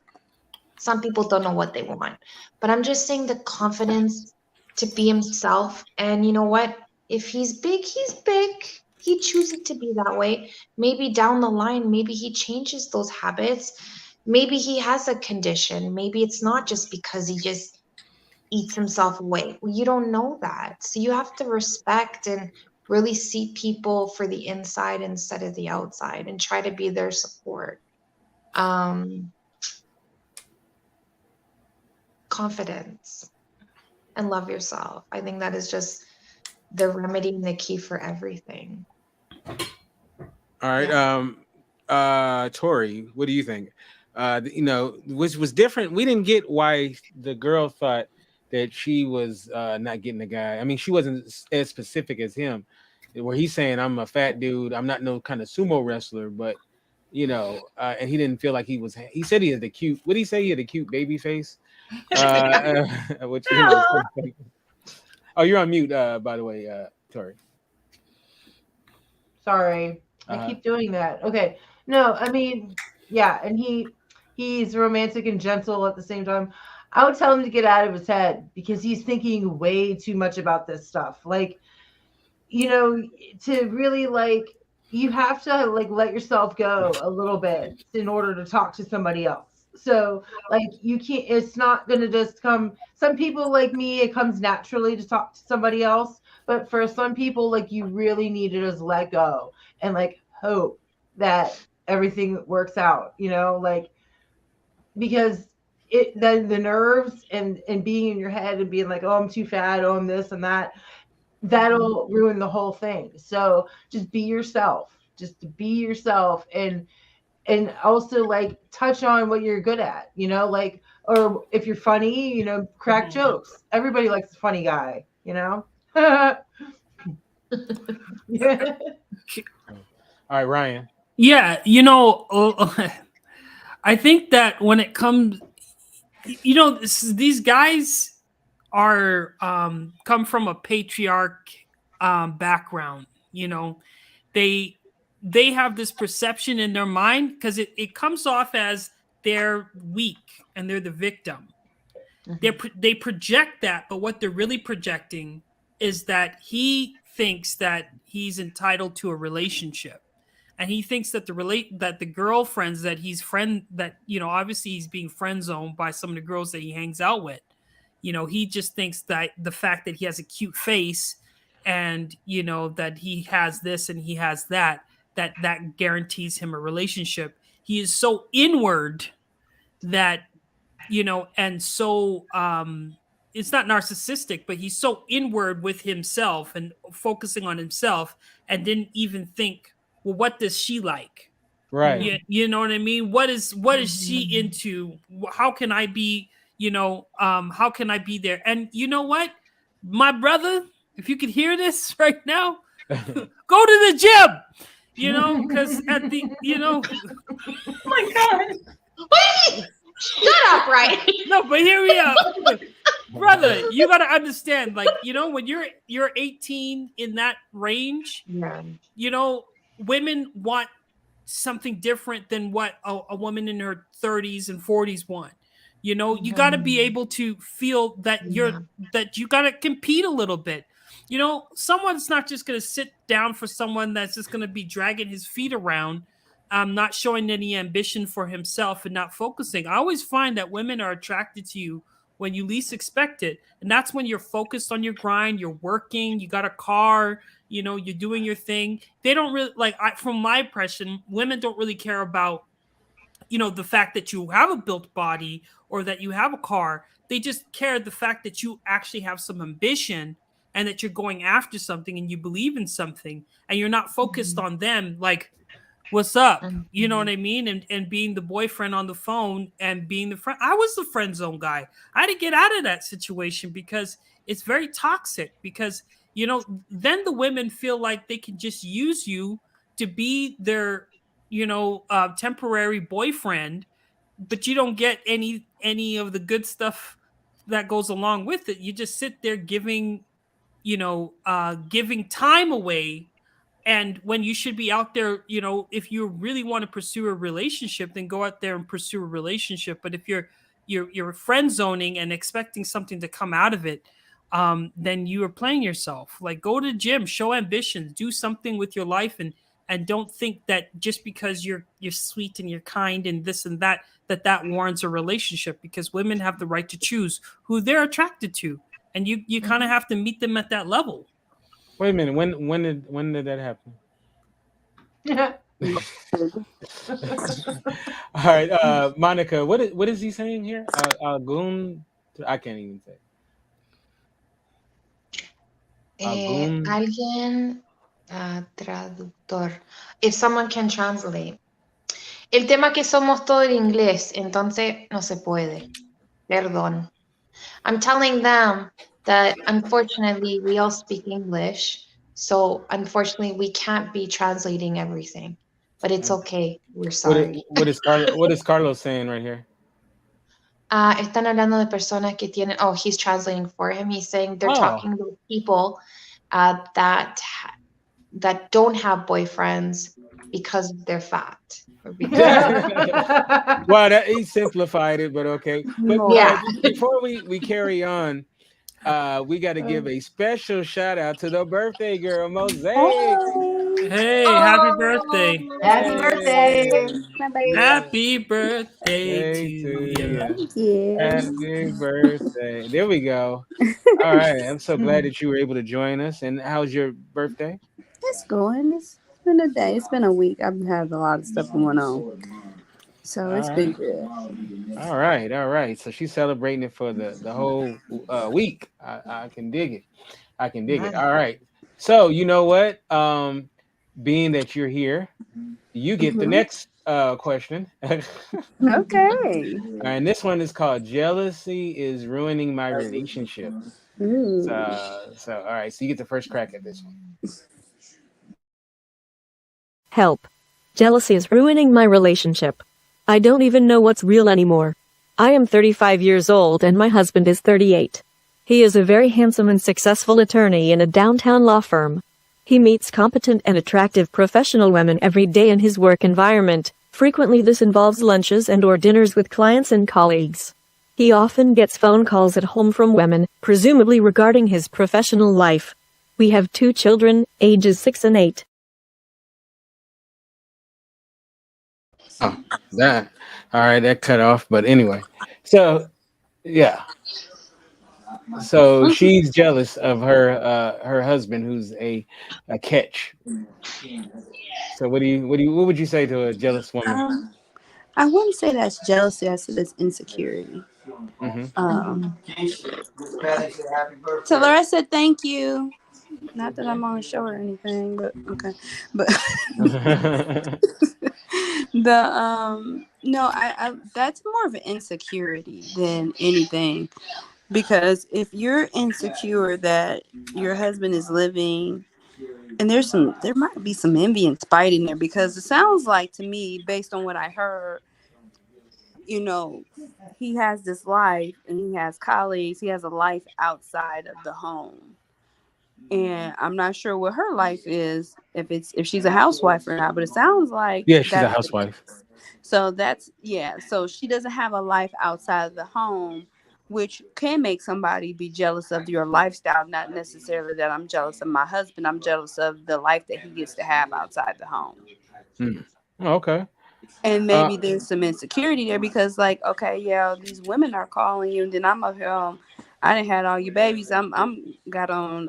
some people don't know what they want, but I'm just saying the confidence to be himself. And you know what? If he's big, he's big. He chooses to be that way. Maybe down the line, maybe he changes those habits. Maybe he has a condition. Maybe it's not just because he just eats himself away. Well, you don't know that. So you have to respect and really see people for the inside instead of the outside and try to be their support. Um, Confidence and love yourself. I think that is just the remedy and the key for everything. All right. Tori, what do you think? Which was different. We didn't get why the girl thought that she was not getting the guy. I mean, she wasn't as specific as him, where he's saying, I'm a fat dude. I'm not no kind of sumo wrestler, but and he didn't feel like he was. He said he had the cute. What did he say? He had a cute baby face. Which was so funny. Oh, you're on mute. By the way, Tori. Sorry. I keep doing that. Okay. No, I mean, yeah, and he's romantic and gentle at the same time. I would tell him to get out of his head because he's thinking way too much about this stuff. Like, to really like you have to like let yourself go a little bit in order to talk to somebody else. So like you can't, it's not going to just come. Some people like me, it comes naturally to talk to somebody else. But for some people, like you really need to just let go and like hope that everything works out, like because then the nerves and being in your head and being like, oh, I'm too fat, oh, I'm this and that, that'll ruin the whole thing. So just be yourself, just be yourself, and also like touch on what you're good at, like, or if you're funny, crack jokes. Everybody likes a funny guy, yeah. All right, Ryan. Yeah, I think that when it comes, these guys are come from a patriarch background. They have this perception in their mind because it comes off as they're weak and they're the victim. They project that, but what they're really projecting is that he thinks that he's entitled to a relationship, and he thinks that the girlfriends that obviously he's being friend zoned by some of the girls that he hangs out with. He just thinks that the fact that he has a cute face and that he has this and he has that guarantees him a relationship. He is so inward that and so it's not narcissistic, but he's so inward with himself and focusing on himself and didn't even think, well, what does she like? Right. You know what I mean? What is she into? How can I be, how can I be there? And you know what? my brother, if you could hear this right now, go to the gym. Because at the, Oh my God. Shut up, Ryan. no, but here we are. Brother, you got to understand, like, when you're 18 in that range, Yeah. Women want something different than what a woman in her 30s and 40s want. You got to be able to feel that that you got to compete a little bit. Someone's not just going to sit down for someone that's just going to be dragging his feet around, not showing any ambition for himself and not focusing. I always find that women are attracted to you when you least expect it. And that's when you're focused on your grind, you're working, you got a car, you're doing your thing. They don't really from my impression, women don't really care about, the fact that you have a built body or that you have a car. They just care the fact that you actually have some ambition and that you're going after something and you believe in something and you're not focused on them. Like, what's up? You know what I mean? And being the boyfriend on the phone and being the friend. I was the friend zone guy. I had to get out of that situation because it's very toxic because, then the women feel like they can just use you to be their, temporary boyfriend, but you don't get any of the good stuff that goes along with it. You just sit there giving time away. And when you should be out there, if you really want to pursue a relationship, then go out there and pursue a relationship. But if you're friend zoning and expecting something to come out of it, then you are playing yourself. Like, go to the gym, show ambition, do something with your life, and don't think that just because you're sweet and you're kind and this and that warrants a relationship, because women have the right to choose who they're attracted to, and you kind of have to meet them at that level. Wait a minute. When did that happen? All right, Monica. What is he saying here? Goon. I can't even say. Goon. Alguien, traductor. If someone can translate. El tema que somos todo en inglés, entonces no se puede. Perdón. I'm telling them that unfortunately we all speak English, so unfortunately we can't be translating everything. But it's okay. We're sorry. What is Carlos saying right here? Están hablando de personas que tienen. Oh, he's translating for him. He's saying they're talking to people that don't have boyfriends because they're fat. Well, he simplified it, but okay. But yeah. Before we carry on, we got to give a special shout out to the birthday girl, Mosaic. Hey, happy birthday! Happy birthday! Happy birthday to you! Thank you. Happy birthday! There we go. All right, I'm so glad that you were able to join us. And how's your birthday? It's going. It's been a day. It's been a week. I've had a lot of stuff going on, so it's been good. All right. So she's celebrating it for the whole week. I can dig it. I can dig it. All right. So you know what? Being that you're here, you get the next question. Okay. And this one is called "Jealousy is Ruining My Relationship." So all right. So you get the first crack at this one. Help. Jealousy is ruining my relationship. I don't even know what's real anymore. I am 35 years old and my husband is 38. He is a very handsome and successful attorney in a downtown law firm. He meets competent and attractive professional women every day in his work environment. Frequently this involves lunches and/or dinners with clients and colleagues. He often gets phone calls at home from women, presumably regarding his professional life. We have 2 children, ages 6 and 8. Oh, that. All right, that cut off. But anyway, so yeah. So she's jealous of her husband, who's a catch. So what would you say to a jealous woman? I wouldn't say that's jealousy. I say that's insecurity. Tell her I said thank you. Not that I'm on a show or anything, but okay. But no, I that's more of an insecurity than anything. Because if you're insecure that your husband is living, and there might be some envy and spite in there, because it sounds like to me, based on what I heard, you know, he has this life and he has colleagues, he has a life outside of the home. And I'm not sure what her life is, if she's a housewife or not, but it sounds like Yeah, she's a that's the housewife. case. So that's, yeah, so she doesn't have a life outside of the home, which can make somebody be jealous of your lifestyle. Not necessarily that I'm jealous of my husband, I'm jealous of the life that he gets to have outside the home. Hmm. Oh, okay. And Uh, maybe there's some insecurity there, because like, okay, yeah, these women are calling you, and then I'm up here, I didn't had all your babies, I'm got on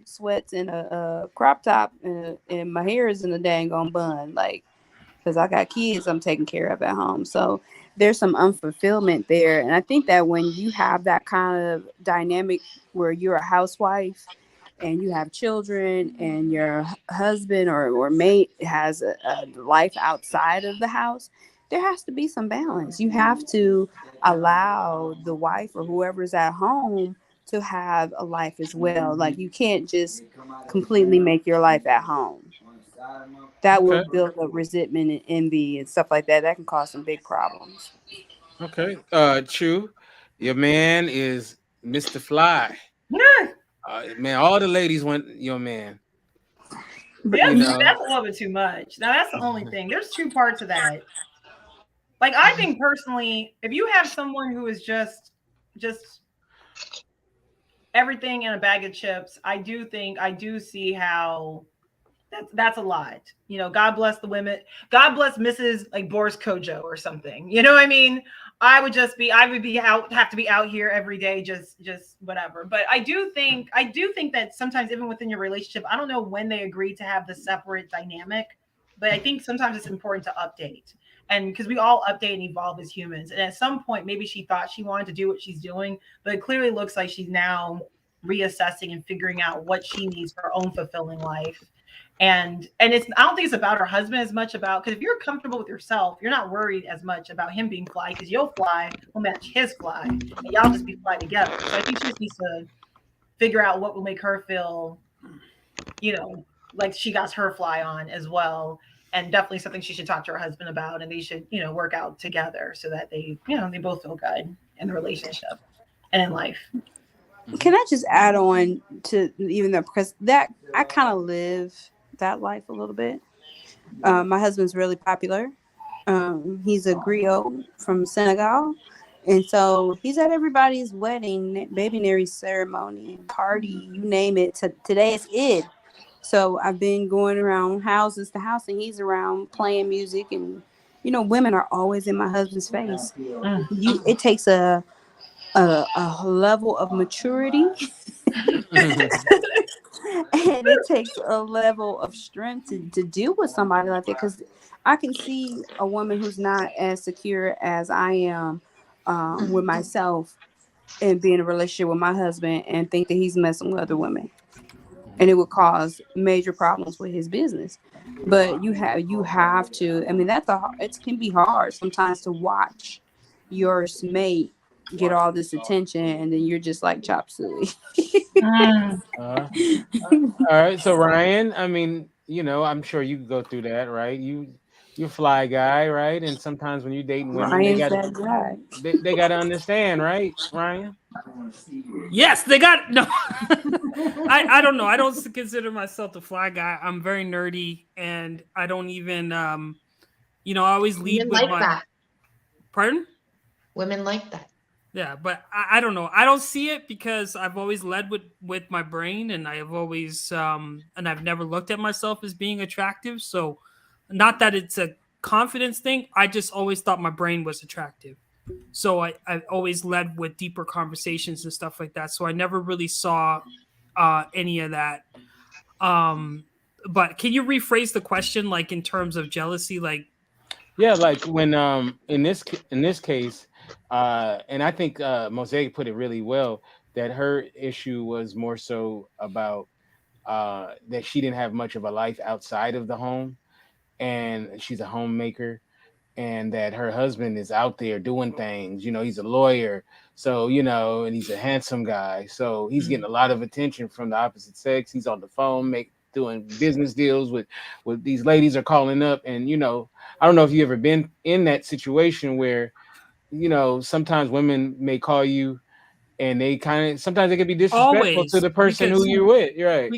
sweats and a crop top, and my hair is in a dang on bun, like, because I got kids I'm taking care of at home. So there's some unfulfillment there. And I think that when you have that kind of dynamic where you're a housewife and you have children, and your husband or mate has a life outside of the house, there has to be some balance. You have to allow the wife or whoever's at home to have a life as well. Like, you can't just completely make your life at home. That will okay. build up resentment and envy and stuff like that. That can cause some big problems. Okay. True. Your man is Mr. Fly. Yeah, Man, all the ladies want your man. But You know. that's a little bit too much. Now that's the only thing. There's two parts of that. Like I think personally, if you have someone who is just everything in a bag of chips, I do see how that's a lot. You know, God bless the women. God bless Mrs. like Boris Kojo or something. You know what I mean? I would be out have to be out here every day, just whatever. But I do think that sometimes even within your relationship, I don't know when they agree to have the separate dynamic, but I think sometimes it's important to update. And because we all update and evolve as humans. And at some point, maybe she thought she wanted to do what she's doing, but it clearly looks like she's now reassessing and figuring out what she needs for her own fulfilling life. And it's I don't think it's about her husband as much about, because if you're comfortable with yourself, you're not worried as much about him being fly, because you'll fly will match his fly and y'all just be fly together. So I think she just needs to figure out what will make her feel, you know, like she got her fly on as well. And definitely something she should talk to her husband about, and they should, you know, work out together so that they, you know, they both feel good in the relationship and in life. Mhm. can I just add on to, even though, because that I kind of live that life a little bit. My husband's really popular. He's a griot from Senegal. And so he's at everybody's wedding, baby Mary's ceremony, party, you name it. Today is it. So I've been going around houses to house, and he's around playing music. And, women are always in my husband's face. Mm. It takes a level of maturity and it takes a level of strength to deal with somebody like that, because I can see a woman who's not as secure as I am with myself, and be in a relationship with my husband and think that he's messing with other women, and it would cause major problems with his business. But you have to, I mean, it can be hard sometimes to watch your mate get all this attention, and then you're just like chop suey. Mm. uh, all right. So Ryan, I mean, I'm sure you go through that, right? You fly guy, right? And sometimes when you're dating women, they Ryan's got that guy. they got to understand, right, Ryan? Yes, they got no. I don't know. I don't consider myself the fly guy. I'm very nerdy, and I don't even I always lead Women with like my that. pardon. Women like that. Yeah, but I don't know. I don't see it because I've always led with my brain, and I have always and I've never looked at myself as being attractive. So, not that it's a confidence thing. I just always thought my brain was attractive. So I always led with deeper conversations and stuff like that. So I never really saw any of that. Um, but can you rephrase the question, like in terms of jealousy? Like, Yeah, like when in this case, and I think Mosaic put it really well, that her issue was more so about that she didn't have much of a life outside of the home, and she's a homemaker, and that her husband is out there doing things. He's a lawyer, so and he's a handsome guy, so he's getting a lot of attention from the opposite sex. He's on the phone, doing business deals with these ladies are calling up, and I don't know if you ever been in that situation where sometimes women may call you and they kind of sometimes they can be disrespectful to Always, the person who because you're with. You're right.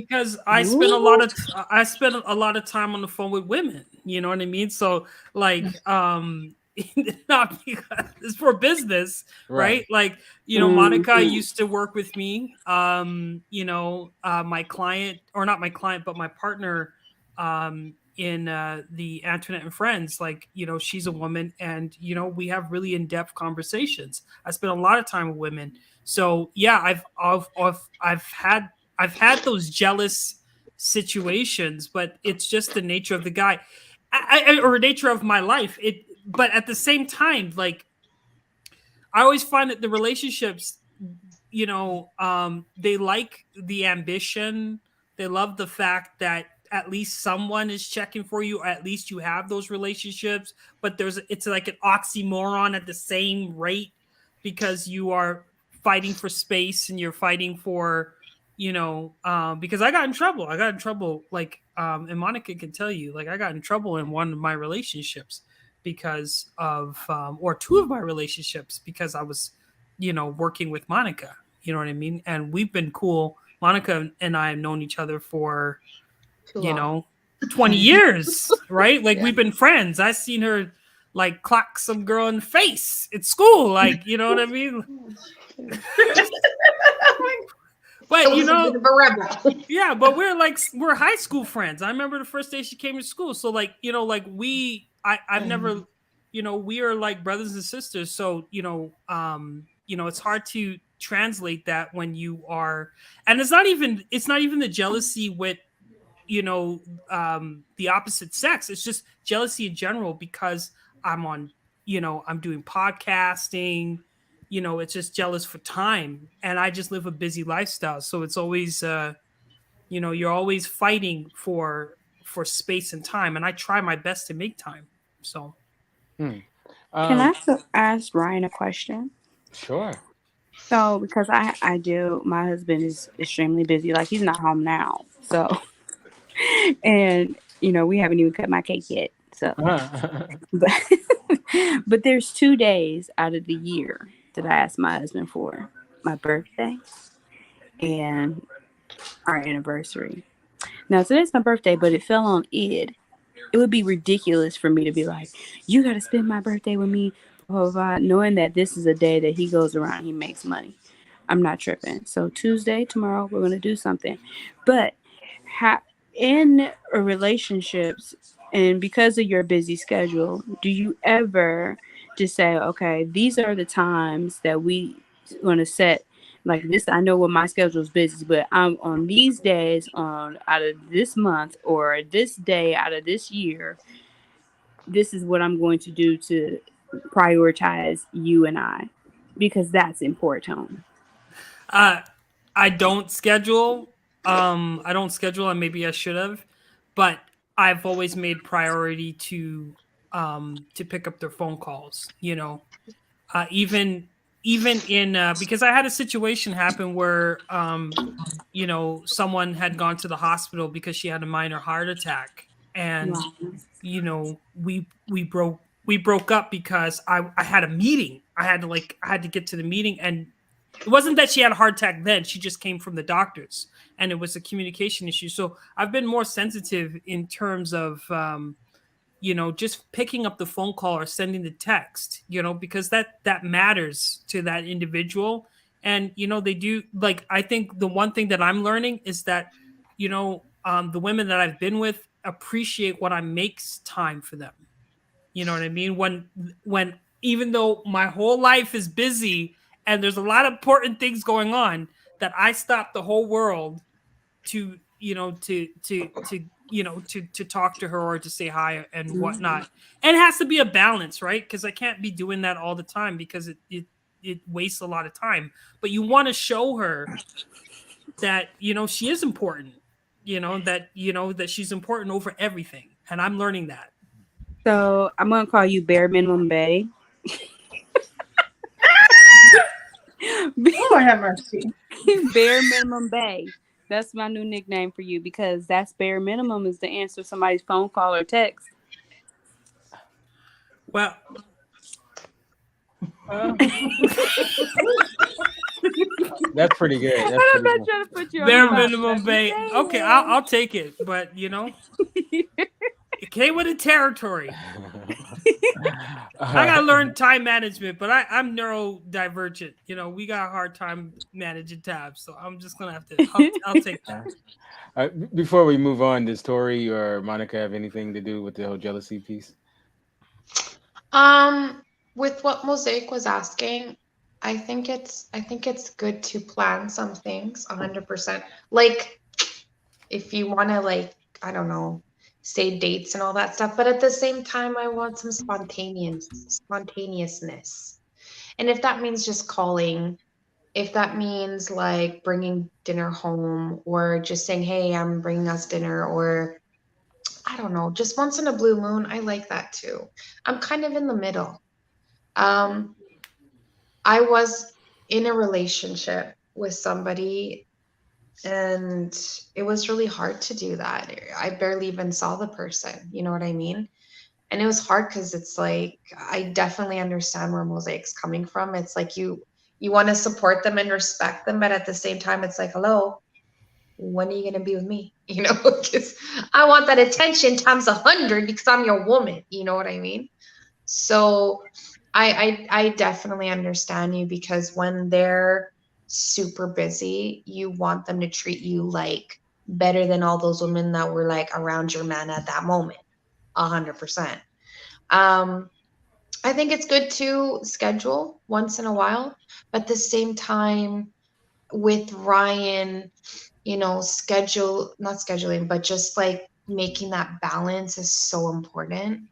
I spend a lot of time on the phone with women. You know what I mean? So like, not because it's for business, right? Like, Monica used to work with me. My client, or not my client, but my partner, in the Antoinette and Friends, like, she's a woman, and we have really in-depth conversations. I spend a lot of time with women. So yeah, I've had those jealous situations, but it's just the nature of the guy, or the nature of my life. But at the same time, like, I always find that the relationships, they like the ambition. They love the fact that at least someone is checking for you, or at least you have those relationships. But it's like an oxymoron at the same rate, because you are fighting for space, and you're fighting for, because I got in trouble. Like, and Monica can tell you, like, I got in trouble in one of my relationships because of, or two of my relationships, because I was, working with Monica. You know what I mean? And we've been cool. Monica and I have known each other for, 20 years, right? Like, we've been friends. I seen her like clock some girl in the face at school, like, you know what I mean? But yeah, but we're high school friends. I remember the first day she came to school. So like, like I've never, we are like brothers and sisters. So, it's hard to translate that when you are, and it's not even the jealousy with, the opposite sex. It's just jealousy in general, because I'm on, I'm doing podcasting, it's just jealous for time, and I just live a busy lifestyle. So it's always, you're always fighting for space and time, and I try my best to make time. So can I ask Ryan a question? Sure. So because I do, my husband is extremely busy, like he's not home now, so and we haven't even cut my cake yet, so but, but there's 2 days out of the year that I asked my husband for: my birthday and our anniversary. Now today's my birthday, but it fell on Eid. It would be ridiculous for me to be like, you got to spend my birthday with me, blah, blah, blah, knowing that this is a day that he goes around, he makes money. I'm not tripping. So Tuesday, tomorrow, we're going to do something. But in relationships, and because of your busy schedule, do you ever just say, okay, these are the times that we want to set, like this? I know what my schedule is busy, but I'm on these days out of this month, or this day out of this year, this is what I'm going to do to prioritize you and I, because that's important. I don't schedule. And maybe I should have, but I've always made priority to pick up their phone calls. Even in because I had a situation happen where someone had gone to the hospital because she had a minor heart attack, and we broke up because I had a meeting. I had to get to the meeting, and it wasn't that she had a heart attack then. She just came from the doctors, and it was a communication issue. So I've been more sensitive in terms of, just picking up the phone call or sending the text, because that matters to that individual. And, they do, like, I think the one thing that I'm learning is that, the women that I've been with appreciate when I makes time for them. You know what I mean? When even though my whole life is busy and there's a lot of important things going on, that I stop the whole world to talk to her or to say hi and whatnot. And it has to be a balance, right? Because I can't be doing that all the time, because it wastes a lot of time. But you want to show her that she is important, that she's important over everything. And I'm learning that. So I'm gonna call you Bare Minimum Bay. Oh, I have mercy. Bare Minimum Bay. That's my new nickname for you because that's bare minimum is to answer somebody's phone call or text. Well, That's pretty good. That's I'm pretty not good. trying to put you on the bare spot. minimum I'm bay. just Okay, saying. I'll take it, but you know, it came with the territory. I gotta learn time management, but I'm neurodivergent. You know, we got a hard time managing tabs, so I'm just gonna have to. I'll take that. Before we move on, does Tori or Monica have anything to do with the whole jealousy piece? Um, with what Mosaic was asking, I think it's good to plan some things 100%. Like if you want to like, I don't know, say dates and all that stuff, but at the same time I want some spontaneousness. And if that means just calling, if that means like bringing dinner home or just saying, "Hey, I'm bringing us dinner," or I don't know, just once in a blue moon, I like that too. I'm kind of in the middle. Um, I was in a relationship with somebody and it was really hard to do that. I barely even saw the person, you know what I mean? And it was hard because it's like I definitely understand where Mosaic's coming from. It's like you want to support them and respect them, but at the same time, it's like, hello, when are you gonna be with me? You know, because I want that attention times 100 because I'm your woman. You know what I mean? So I definitely understand you because when they're super busy, you want them to treat you like better than all those women that were like around your man at that moment. 100%. Um, I think it's good to schedule once in a while, but at the same time with Ryan, not scheduling, but just like making that balance is so important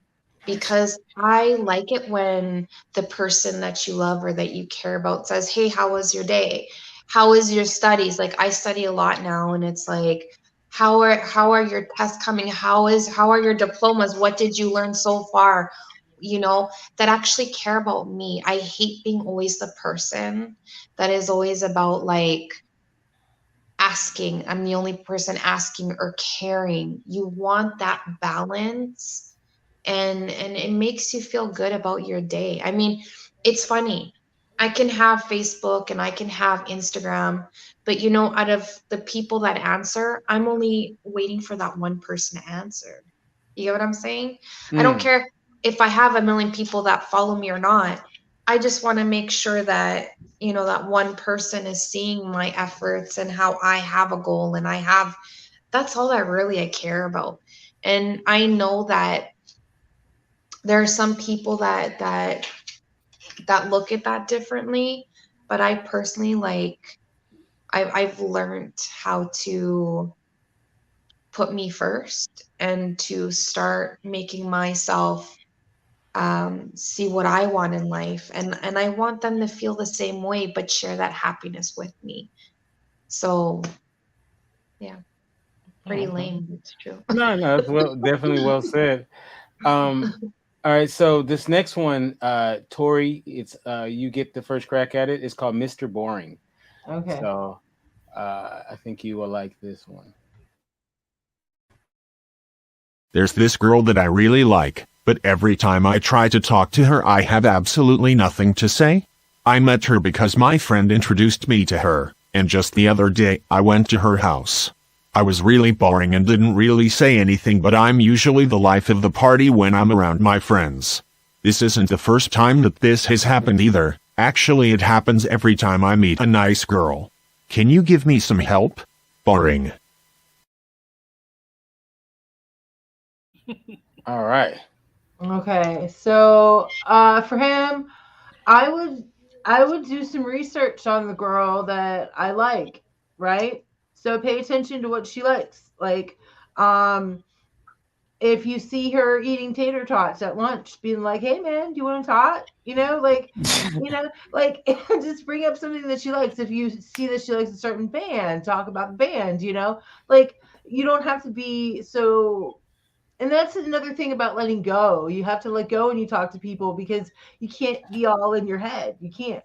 because I like it when the person that you love or that you care about says, "Hey, how was your day? How is your studies?" Like I study a lot now and it's like, how are your tests coming? How are your diplomas? What did you learn so far? That actually care about me. I hate being always the person that is always about like asking. I'm the only person asking or caring. You want that balance and it makes you feel good about your day. I mean, it's funny. I can have Facebook and I can have Instagram, but out of the people that answer, I'm only waiting for that one person to answer. You get what I'm saying? I don't Mm. care if I have a million people that follow me or not. I just want to make sure that that one person is seeing my efforts and how I have a goal and that's all that really I care about. And I know that there are some people that look at that differently, but I personally like I've learned how to put me first and to start making myself see what I want in life, and I want them to feel the same way but share that happiness with me. So yeah, pretty lame, it's true. No, that's definitely well said. Um, all right, so this next one, Tori, it's you get the first crack at it. It's called Mr. Boring. Okay. So I think you will like this one. There's this girl that I really like, but every time I try to talk to her I have absolutely nothing to say. I met her because my friend introduced me to her, and just the other day I went to her house. I was really boring and didn't really say anything, but I'm usually the life of the party when I'm around my friends. This isn't the first time that this has happened either. Actually, it happens every time I meet a nice girl. Can you give me some help? Boring. All right. Okay. So for him, I would do some research on the girl that I like, right? So pay attention to what she likes. Like, if you see her eating tater tots at lunch, being like, "Hey man, do you want a tot?" Like just bring up something that she likes. If you see that she likes a certain band, talk about the band. Like you don't have to be so And that's another thing about letting go. You have to let go when you talk to people because you can't be all in your head. You can't.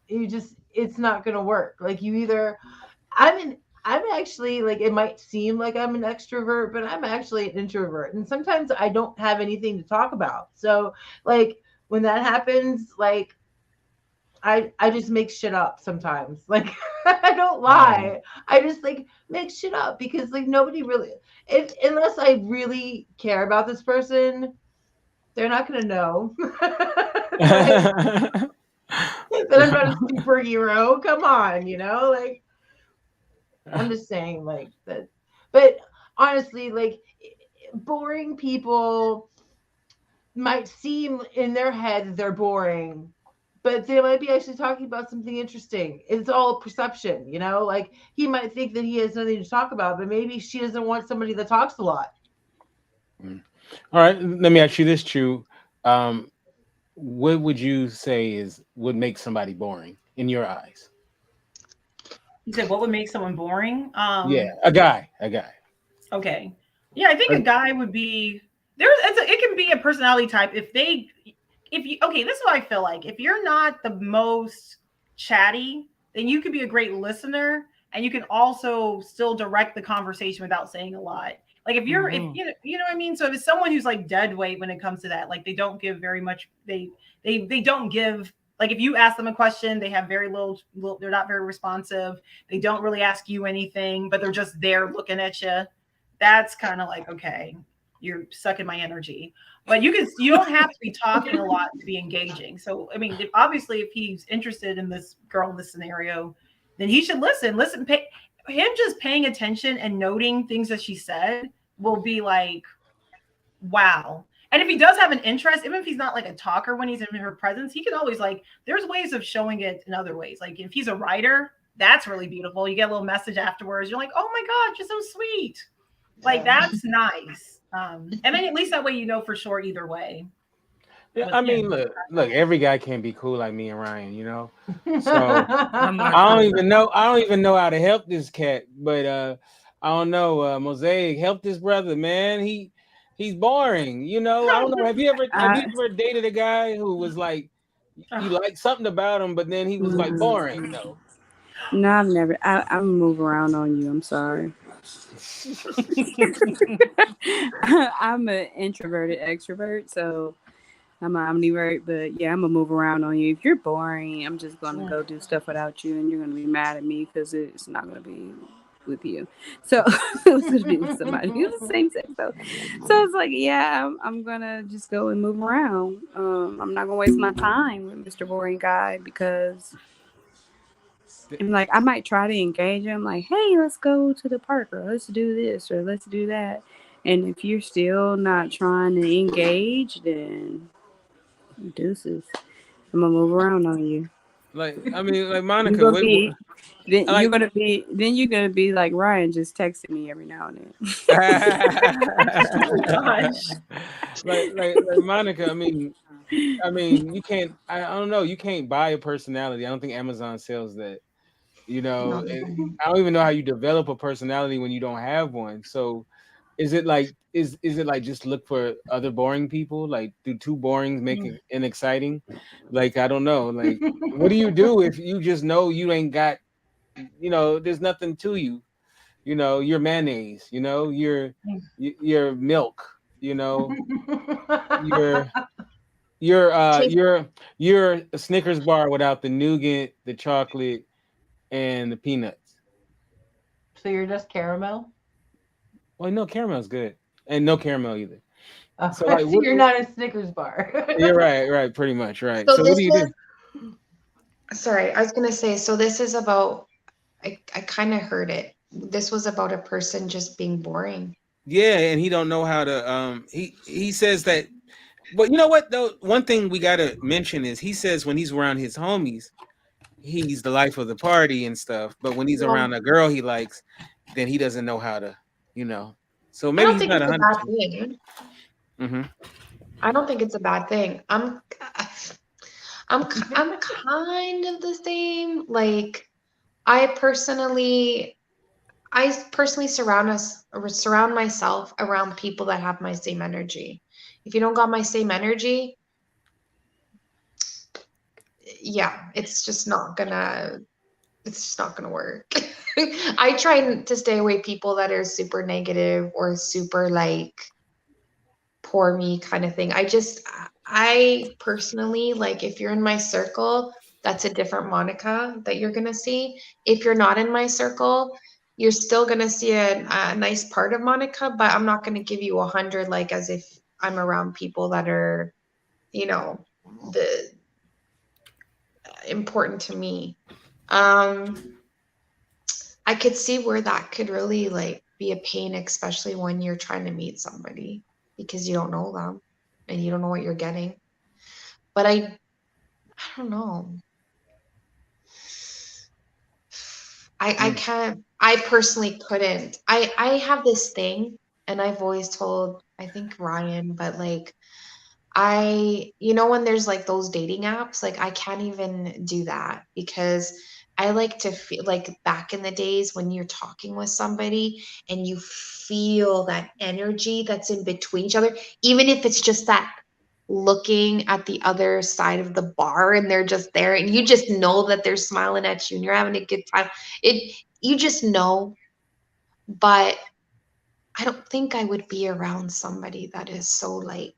It's not going to work. Like you either, I'm actually like, it might seem like I'm an extrovert, but I'm actually an introvert. And sometimes I don't have anything to talk about. So like when that happens, like I just make shit up sometimes. Like I don't lie. I just like make shit up because like nobody really, if unless I really care about this person, they're not gonna know. Like, that I'm not a superhero. Come on, like I'm just saying like that. But honestly, like boring people might seem in their head they're boring, but they might be actually talking about something interesting. It's all perception, like he might think that he has nothing to talk about, but maybe she doesn't want somebody that talks a lot. All right, let me ask you this, True. Um, what would you say would make somebody boring in your eyes? You said what would make someone boring? Yeah, a guy. Okay. Yeah, I think a guy would be it can be a personality type if you okay, this is what I feel like. If you're not the most chatty, then you can be a great listener and you can also still direct the conversation without saying a lot. Like if you're if you know what I mean? So if it's someone who's like dead weight when it comes to that, like they don't give very much they don't give like if you ask them a question, they have very little they're not very responsive. They don't really ask you anything, but they're just there looking at you. That's kind of like, okay, you're sucking my energy. But you don't have to be talking a lot to be engaging. So I mean, obviously if he's interested in this girl in this scenario, then he should listen. Him just paying attention and noting things that she said will be like, wow. And if he does have an interest, even if he's not like a talker when he's in her presence, he can always like, there's ways of showing it in other ways. Like if he's a writer, that's really beautiful. You get a little message afterwards. You're like, oh my God, you're so sweet. Like that's nice. And then at least that way, for sure either way. Yeah, But, I mean, look, every guy can't be cool like me and Ryan, So I don't even know how to help this cat, but I don't know. Mosaic, help this brother, man. He's boring, I don't know. Have you ever dated a guy who was like you liked something about him, but then he was like boring though? No, I've never. I'm gonna move around on you. I'm sorry. I'm an introverted extrovert, so I'm an ambivert. But yeah, I'm gonna move around on you. If you're boring, I'm just gonna go do stuff without you, and you're gonna be mad at me because it's not gonna be with you. So it's gonna be with somebody who's the same sex. So it's like, yeah, I'm gonna just go and move around. I'm not gonna waste my time with Mr. Boring Guy because. I'm like, I might try to engage him, like, hey, let's go to the park, or let's do this, or let's do that. And if you're still not trying to engage, then deuces. I'm gonna move around on you. Like, I mean, like Monica, you're gonna be like Ryan, just texting me every now and then. oh gosh. like Monica, I mean, you can't. I don't know. You can't buy a personality. I don't think Amazon sells that. I don't even know how you develop a personality when you don't have one. So, is it like just look for other boring people? Like, do two borings make it exciting? Like, I don't know. Like, what do you do if you just know you ain't got? There's nothing to you. You're mayonnaise. You're milk. You're a Snickers bar without the nougat, the chocolate, and the peanuts. So you're just caramel? Well, no, caramel's good, and no caramel either. So you're not a Snickers bar. You're right, pretty much right. So what do you do? Sorry, I was gonna say. So this is about. I kind of heard it. This was about a person just being boring. Yeah, and he don't know how to. He says that. But you know what though? One thing we gotta mention is he says when he's around his homies, he's the life of the party and stuff. But when he's around a girl he likes, then he doesn't know how to, So maybe he's not 100%. I don't think it's a bad thing. I'm kind of the same. Like, I personally, I personally surround myself around people that have my same energy. If you don't got my same energy, yeah, it's just not gonna work. I try to stay away people that are super negative or super like poor me kind of thing. I personally, like, if you're in my circle, that's a different Monica that you're gonna see. If you're not in my circle, you're still gonna see a nice part of Monica, but I'm not gonna give you 100 like as if I'm around people that are, you know, the important to me. I could see where that could really like be a pain, especially when you're trying to meet somebody because you don't know them and you don't know what you're getting. But I don't know. I Mm. can't. I personally couldn't. I have this thing, and I've always told I think Ryan, but like when there's like those dating apps, like I can't even do that because I like to feel like back in the days when you're talking with somebody and you feel that energy that's in between each other, even if it's just that looking at the other side of the bar and they're just there and you just know that they're smiling at you and you're having a good time. You just know, but I don't think I would be around somebody that is so like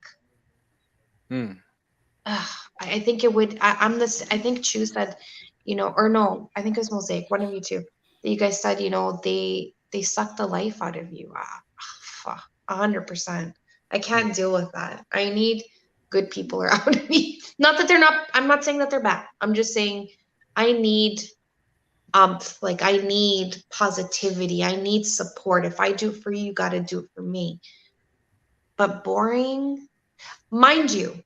Mm. I think it would. I'm this. I think Chu said, or no, I think it was Mosaic. One of you two. That you guys said, they suck the life out of you. 100%. I can't deal with that. I need good people around me. Not that they're not. I'm not saying that they're bad. I'm just saying I need like I need positivity. I need support. If I do it for you, you got to do it for me. But boring, mind you,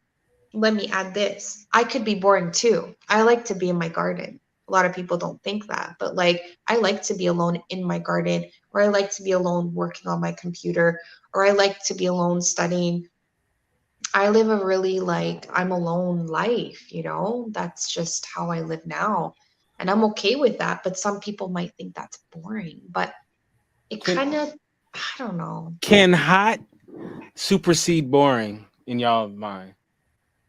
let me add this. I could be boring too. I like to be in my garden. A lot of people don't think that, but like I like to be alone in my garden, or I like to be alone working on my computer, or I like to be alone studying. I live a really like I'm alone life. That's just how I live now. And I'm okay with that, but some people might think that's boring, but it Can kind of I don't know. can hot supersede boring in y'all mind?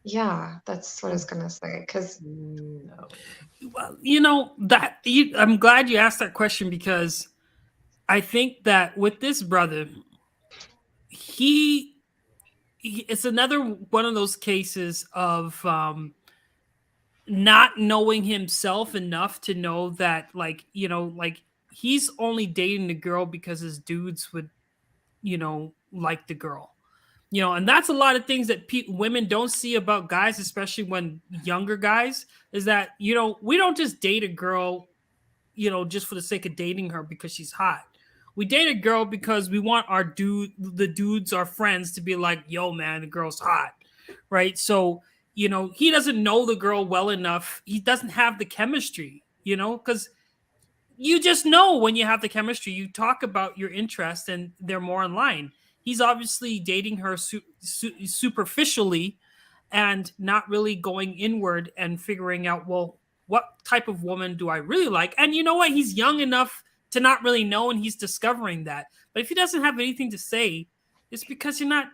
Yeah, that's what I was gonna say. Cause No. Well, I'm glad you asked that question because I think that with this brother, he, it's another one of those cases of not knowing himself enough to know that, like he's only dating the girl because his dudes would, like the girl. And that's a lot of things that women don't see about guys, especially when younger guys, is that, we don't just date a girl, just for the sake of dating her because she's hot. We date a girl because we want the dudes, our friends, to be like, yo, man, the girl's hot. Right. So, he doesn't know the girl well enough. He doesn't have the chemistry, because you just know when you have the chemistry, you talk about your interest and they're more in line. He's obviously dating her superficially and not really going inward and figuring out, well, what type of woman do I really like? And you know what? He's young enough to not really know, and he's discovering that. But if he doesn't have anything to say, it's because you're not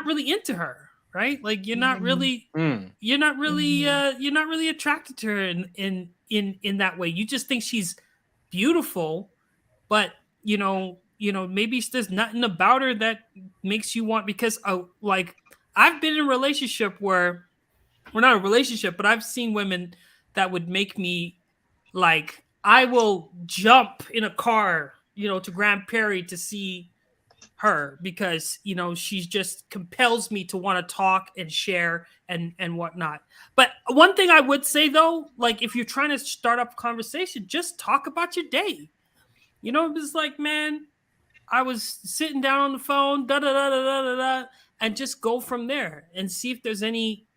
really into her, right? Like you're not Mhm. really Mm. you're not really attracted to her in that way. You just think she's beautiful, but maybe there's nothing about her that makes you want, because like I've been in a relationship where we're not a relationship, but I've seen women that would make me, like, I will jump in a car, to Grand Prairie to see her because she just compels me to want to talk and share and whatnot. But one thing I would say though, like if you're trying to start up a conversation, just talk about your day. It's like, man, I was sitting down on the phone, da da da da da da, da, and just go from there and see if there's any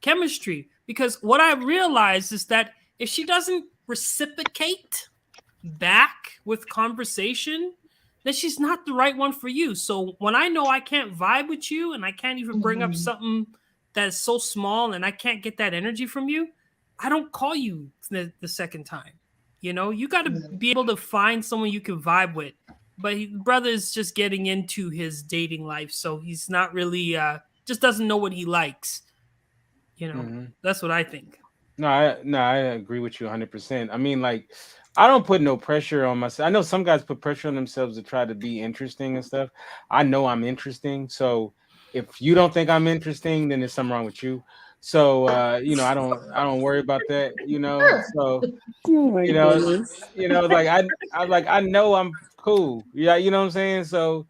chemistry. Because what I realized is that if she doesn't reciprocate back with conversation, then she's not the right one for you. So when I know I can't vibe with you and I can't even bring up Mhm. something that's so small and I can't get that energy from you, I don't call you the second time. You know, you got to be able to find someone you can vibe with. But brother is just getting into his dating life, so he's not really just doesn't know what he likes. You know, that's what I think. No, I agree with you 100%. I mean, like, I don't put no pressure on myself. I know some guys put pressure on themselves to try to be interesting and stuff. I know I'm interesting, so if you don't think I'm interesting, then there's something wrong with you. So, I don't worry about that. Sure. So Oh my you know, goodness. like I know I'm cool. Yeah, you know what I'm saying. So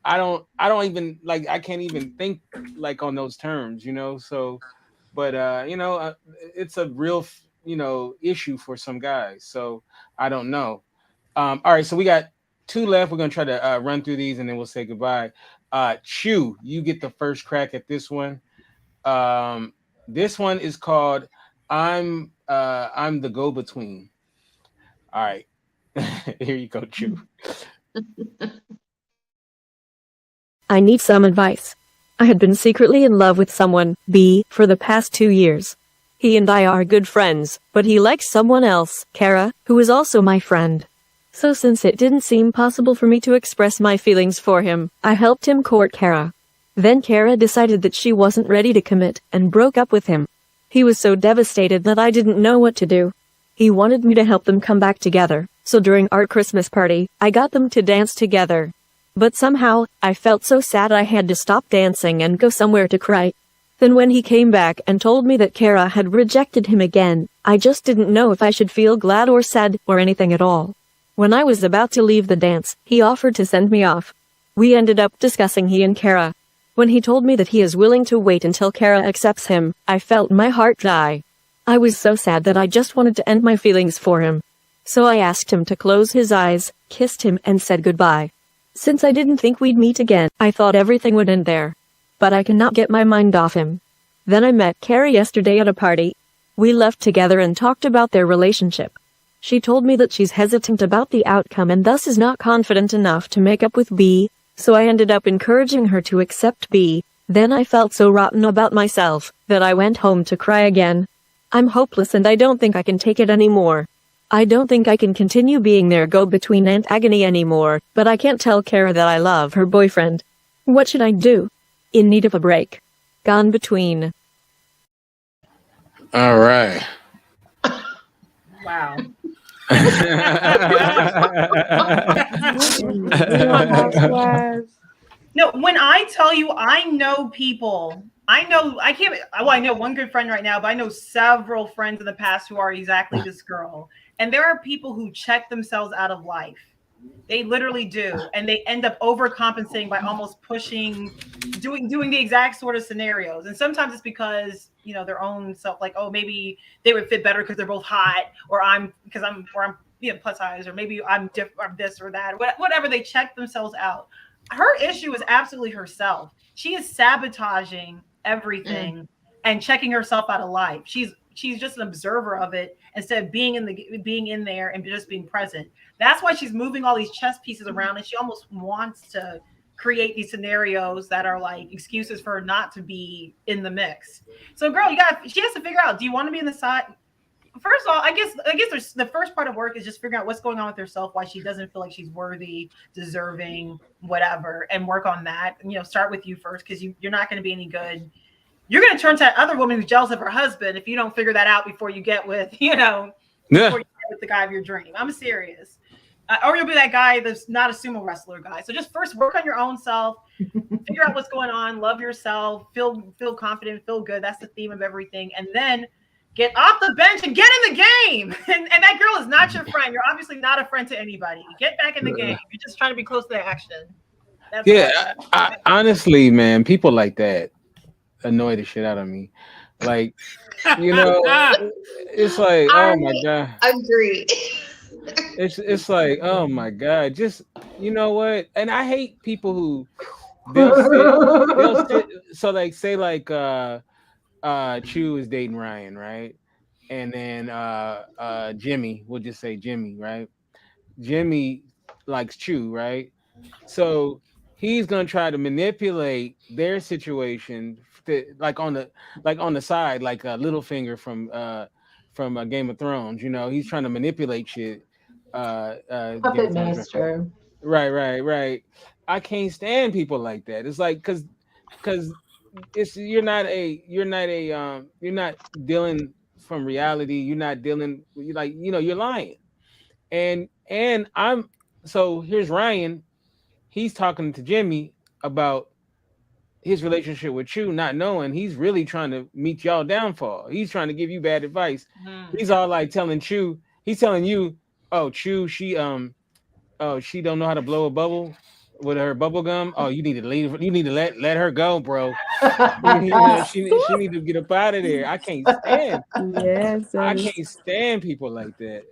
I don't even like I can't even think like on those terms. So but it's a real issue for some guys, so I don't know. All right, so we got two left. We're gonna try to run through these and then we'll say goodbye. Chew, you get the first crack at this one. This one is called I'm the go-between. All right. Here you go, Chew. I need some advice. I had been secretly in love with someone, B, for the past 2 years. He and I are good friends, but he likes someone else, Kara, who is also my friend. So since it didn't seem possible for me to express my feelings for him, I helped him court Kara. Then Kara decided that she wasn't ready to commit and broke up with him. He was so devastated that I didn't know what to do. He wanted me to help them come back together, so during our Christmas party, I got them to dance together. But somehow, I felt so sad I had to stop dancing and go somewhere to cry. Then when he came back and told me that Kara had rejected him again, I just didn't know if I should feel glad or sad or anything at all. When I was about to leave the dance, he offered to send me off. We ended up discussing he and Kara. When he told me that he is willing to wait until Kara accepts him, I felt my heart die. I was so sad that I just wanted to end my feelings for him. So I asked him to close his eyes, kissed him, and said goodbye. Since I didn't think we'd meet again, I thought everything would end there. But I cannot get my mind off him. Then I met Kara yesterday at a party. We left together and talked about their relationship. She told me that she's hesitant about the outcome and thus is not confident enough to make up with B, so I ended up encouraging her to accept B. Then I felt so rotten about myself that I went home to cry again. I'm hopeless and I don't think I can take it anymore. I don't think I can continue being their go-between and agony anymore, but I can't tell Kara that I love her boyfriend. What should I do? In need of a break. Gone between. All right. Wow. No, when I tell you, I know people. I know one good friend right now, but I know several friends in the past who are exactly this girl. And there are people who check themselves out of life. They literally do. And they end up overcompensating by almost pushing, doing the exact sort of scenarios. And sometimes it's because, their own self, like, oh, maybe they would fit better because they're both hot, or I'm plus size, or maybe I'm this or that, whatever. They check themselves out. Her issue is absolutely herself. She is sabotaging everything and checking herself out of life. She's just an observer of it instead of being in there and just being present. That's why she's moving all these chess pieces around, and she almost wants to create these scenarios that are like excuses for her not to be in the mix. So, girl, she has to figure out: do you want to be in the side? First of all, I guess there's the first part of work is just figuring out what's going on with herself, why she doesn't feel like she's worthy, deserving, whatever, and work on that. Start with you first, because you're not going to be any good. You're going to turn to that other woman who's jealous of her husband if you don't figure that out before you get with, before you get with the guy of your dream. I'm serious. Or you'll be that guy that's not a sumo wrestler guy. So just first work on your own self, figure out what's going on, love yourself, feel confident, feel good. That's the theme of everything. And then get off the bench and get in the game. And that girl is not your friend. You're obviously not a friend to anybody. Get back in the game. You're just trying to be close to the action. That's I honestly, man, people like that annoy the shit out of me. Like, it's like, oh my God. Agree. It's like, oh my God. Just, you know what? And I hate people who they'll sit, so like say like Chu is dating Ryan, right? And then Jimmy, we'll just say Jimmy, right? Jimmy likes Chu, right? So he's gonna try to manipulate their situation to, like on the side, like a little finger from Game of Thrones. He's trying to manipulate shit. Game Puppet of Thrones. master. Right. I can't stand people like that. It's like because it's you're not dealing from reality. You're not dealing. You like you're lying. And I'm so here's Ryan. He's talking to Jimmy about his relationship with Chew, not knowing he's really trying to meet y'all downfall. He's trying to give you bad advice. Mm. He's all like telling Chew, he's telling you, oh, Chew, she don't know how to blow a bubble with her bubble gum. Oh, you need to leave. You need to let her go, bro. She need to get up out of there. Yes, I that is. can't stand people like that.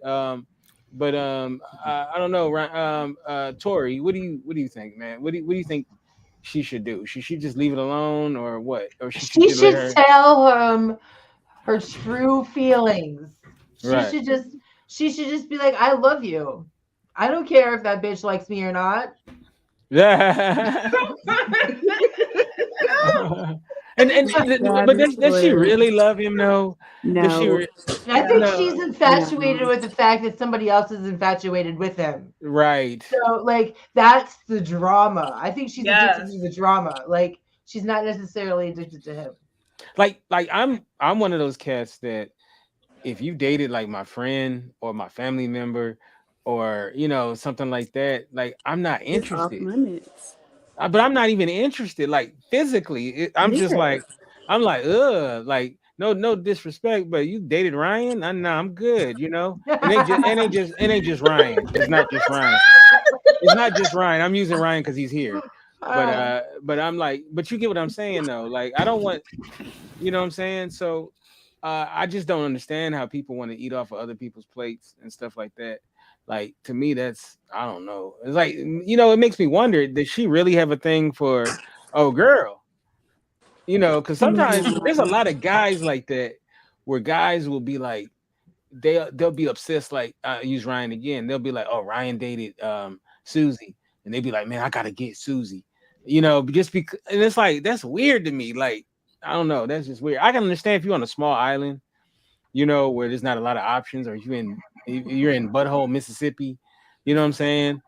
But I don't know. Tori, what do you think, man? What do you think she should do? Should she just leave it alone, or what? Or she should She just let should her? tell him her true feelings. She Right. should just she should just be like, I love you. I don't care if that bitch likes me or not. Yeah. That But is does she hilarious. really love him? No. Does she? No, And I think No. she's No. infatuated no. with the fact that somebody else is infatuated with him. Right. So like that's the drama. I think she's addicted Yes. to the drama. Like she's not necessarily addicted to him. Like I'm one of those cats that if you dated like my friend or my family member or something like that, like I'm not It's off interested. limits. But I'm not even interested like physically. I'm just Yes. like I'm like ugh, like no disrespect, but you dated Ryan? I'm good. And ain't just Ryan. It's not just Ryan. It's not just Ryan. I'm using Ryan because he's here. But Uh, I'm like, but you get what I'm saying though. Like I don't want, what I'm saying. So I just don't understand how people want to eat off of other people's plates and stuff like that. Like to me, that's I don't know. It's like it makes me wonder: does she really have a thing for oh girl? Because sometimes there's a No. lot of guys like that, where guys will be like they'll be obsessed. Like I use Ryan again. They'll be like, oh, Ryan dated Susie, and they'd be like, man, I gotta get Susie. Just because, and it's like that's weird to me. Like I don't know, that's just weird. I can understand if you're on a small island, where there's not a lot of options, or you're in Butthole, Mississippi. You know what I'm saying?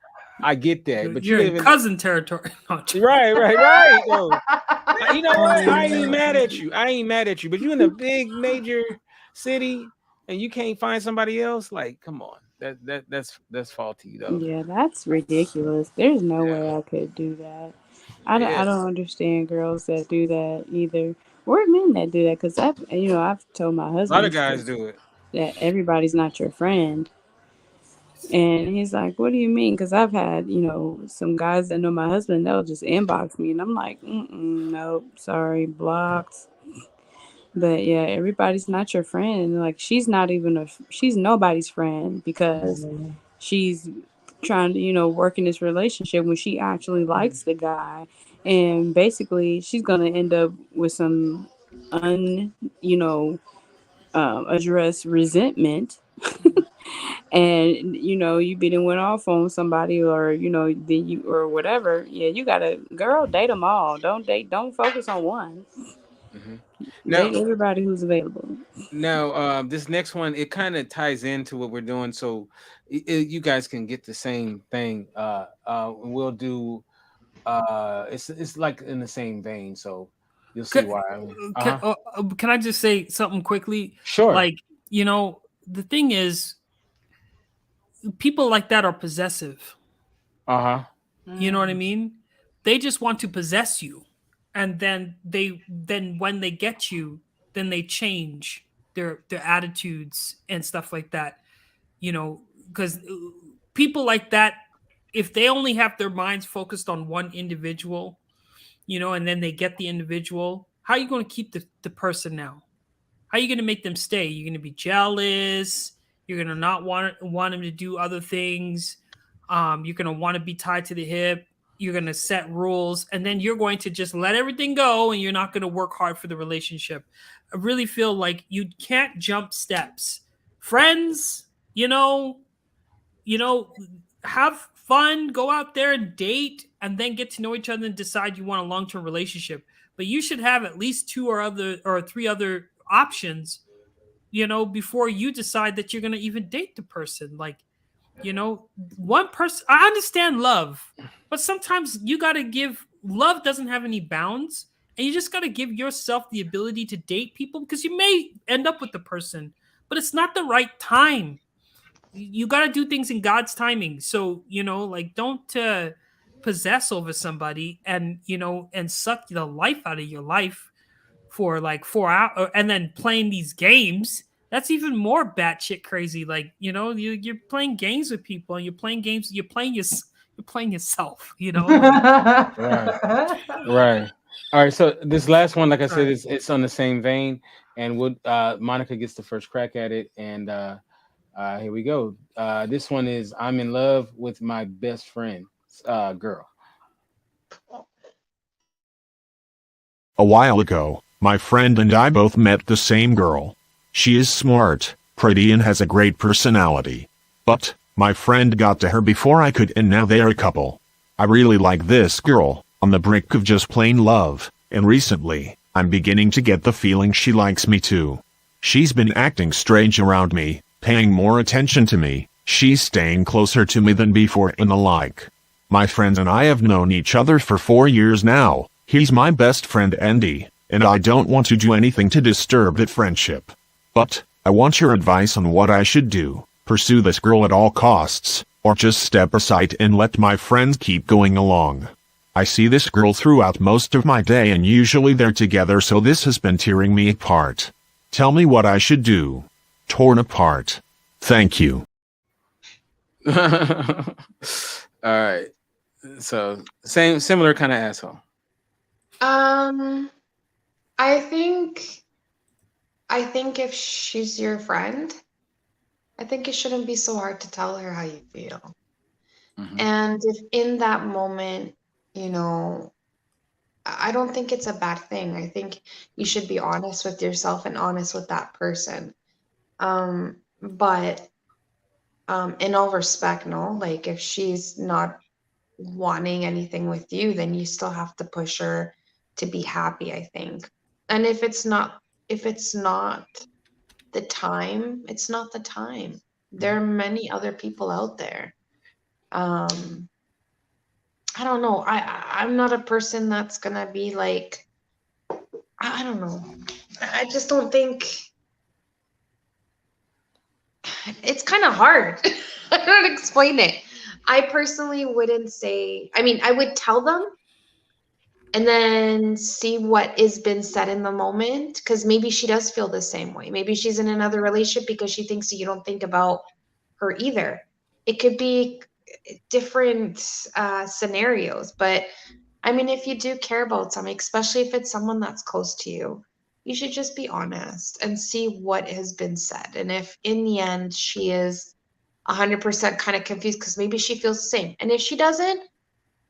I get that, but you You're in live in cousin territory. right. No, you know what? I ain't Oh, mad at you. I ain't mad at you. But you in a big major city and you can't find somebody else. Like, come on. That's faulty though. yeah, that's ridiculous. There's no Yeah, way I could do that. I yeah. don't understand girls that do that either, or men that do that. Because I've told my A lot of husband guys do it. that everybody's not your friend. And he's like, "What do you mean?" Because I've had, some guys that know my husband, they'll just inbox me, and I'm like, "Nope, sorry, blocked." But yeah, everybody's not your friend. Like she's nobody's friend because she's trying to, work in this relationship when she actually likes the guy, and basically she's gonna end up with some un, you know, addressed resentment and you been went off on somebody or then you or whatever. Yeah, you gotta girl date them all. Don't focus on one. Hmm. Now, Date everybody who's available. this next one it kind of ties into what we're doing, so you guys can get the same thing. We'll do. It's like in the same vein, so you'll see Can, why. can, can I just say something quickly? Sure. Like, the thing is, people like that are possessive. Uh-huh. You know what I mean? They just want to possess you. And then when they get you, then they change their attitudes and stuff like that. Because people like that, if they only have their minds focused on one individual, and then they get the individual, how are you going to keep the person now? How are you going to make them stay? You're going to be jealous. You're going to not want them to do other things. You're going to want to be tied to the hip. You're going to set rules, and then you're going to just let everything go, and you're not going to work hard for the relationship. I really feel like you can't jump steps. Friends, have fun, go out there and date, and then get to know each other and decide you want a long-term relationship. But you should have at least two or three other options before you decide that you're going to even date the person. Like, one person, I understand love, but sometimes you got to give, love doesn't have any bounds. And you just got to give yourself the ability to date people, because you may end up with the person, but it's not the right time. You got to do things in God's timing. So, like, don't possess over somebody and suck the life out of your life for like 4 hours, and then playing these games. That's even more batshit crazy. Like, you're playing games with people, and you're playing games. You're playing yourself. Like, Right. All right. So this last one, like I said, it's on the same vein, and would Monica gets the first crack at it, and here we go. This one is I'm in love with my best friend, girl. A while ago, my friend and I both met the same girl. She is smart, pretty, and has a great personality. But my friend got to her before I could, and now they're a couple. I really like this girl, on the brink of just plain love, and recently, I'm beginning to get the feeling she likes me too. She's been acting strange around me, paying more attention to me, she's staying closer to me than before, and the like. My friend and I have known each other for 4 years now. He's my best friend Andy, and I don't want to do anything to disturb that friendship. But I want your advice on what I should do: pursue this girl at all costs, or just step aside and let my friends keep going along. I see this girl throughout most of my day, and usually they're together, so this has been tearing me apart. Tell me what I should do. Torn apart. Thank you. All right. So similar kind of asshole. I think if she's your friend, I think it shouldn't be so hard to tell her how you feel. Mhm. And if in that moment, I don't think it's a bad thing. I think you should be honest with yourself and honest with that person. But in all respect, no, like if she's not wanting anything with you, then you still have to push her to be happy, I think. And if it's not the time, it's not the time. There are many other people out there. I don't know. I'm not a person that's gonna be like, I don't know. I just don't think it's kind of hard. I don't explain it. I personally wouldn't say, I mean, I would tell them and then see what is been said in the moment, because maybe she does feel the same way. Maybe she's in another relationship because she thinks that you don't think about her either. It could be different scenarios, but I mean, if you do care about something, especially if it's someone that's close to you, you should just be honest and see what has been said. And if in the end she is 100% kind of confused because maybe she feels the same, and if she doesn't,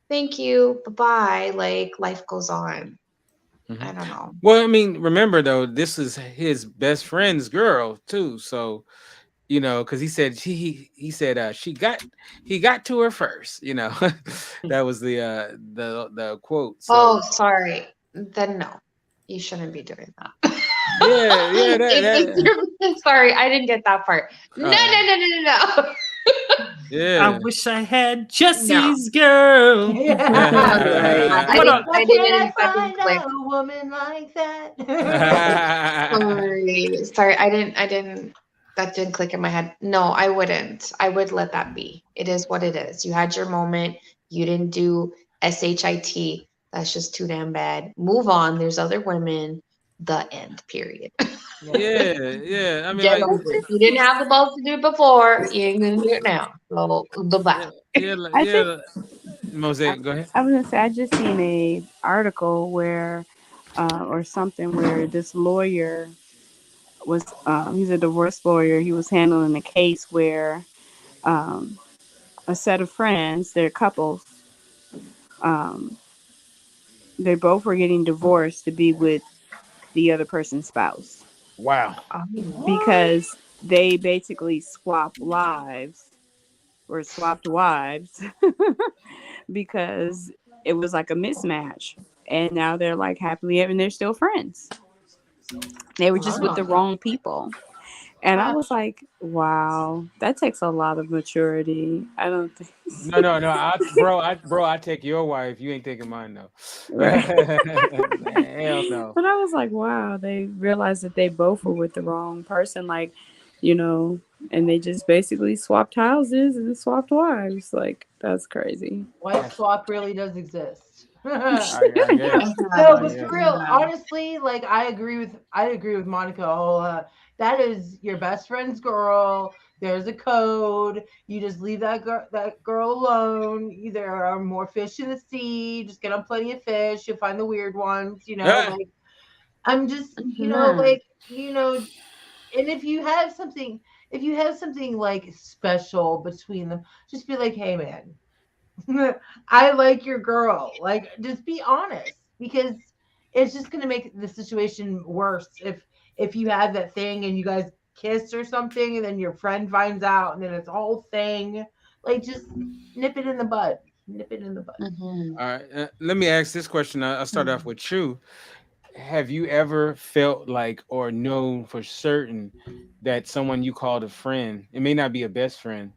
thank you, bye-bye, like life goes on. Mhm. I don't know. Well, I mean, remember though, this is his best friend's girl too. So, because he said he said he got to her first. That was the quote. So Oh, sorry. Then no, you shouldn't be doing that. yeah, Sorry, I didn't get that part. No, no, uh, no, no, no, no. I yeah. wish I had Jesse's girl. Right. What up? I didn't Find click. a woman like that. Sorry, I didn't, that didn't click in my head. No, I wouldn't. I would let that be. It is what it is. You had your moment. You didn't do SHIT. That's just too damn bad. Move on. There's other women. The end, period. Yeah. I mean, Get like, over it. You didn't have the balls to do it before. You ain't gonna do it now. So bye-bye. I just Mosaic, go ahead. I was gonna say I just seen a article where or something where this lawyer was he's a divorce lawyer. He was handling a case where um, a set of friends, they're couples, um, they both were getting divorced to be with the other person's spouse Wow. because they basically swapped wives because it was like a mismatch, and now they're like happily ever, and they're still friends. They were just with the wrong people. And I was like, wow, that takes a lot of maturity. I don't think No. I take your wife. You ain't taking mine, though. right. Hell no. But I was like, wow, they realized that they both were with the wrong person, like, you know, and they just basically swapped houses and swapped wives. Like, that's crazy. Wife swap really does exist. I guess. No, I but for guess. real, honestly, like I agree with Monica. That is your best friend's girl. There's a code. You just leave that girl alone. There are more fish in the sea. Just get on plenty of fish. You'll find the weird ones. Yeah. Like I'm just, Mhm. and if you have something like special between them, just be like, hey man, I like your girl. Like, just be honest, because it's just gonna make the situation worse if you have that thing and you guys kiss or something, and then your friend finds out, and then it's a whole thing. Like, just nip it in the bud. Nip it in the bud. Mhm. All right. Let me ask this question. I'll start off with you. Have you ever felt like or known for certain that someone you called a friend, it may not be a best friend,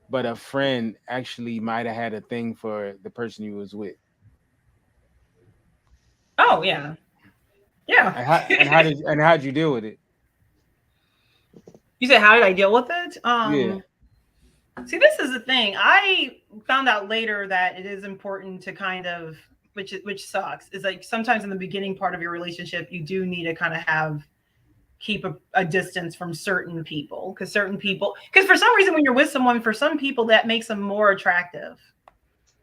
but a friend actually might have had a thing for the person you was with? Oh yeah, yeah. And how'd you deal with it? You said, how did I deal with it? Yeah. See, this is the thing. I found out later that it is important to kind of, which sucks, is like sometimes in the beginning part of your relationship, you do need to kind of keep a distance from certain people, because for some reason when you're with someone, for some people that makes them more attractive.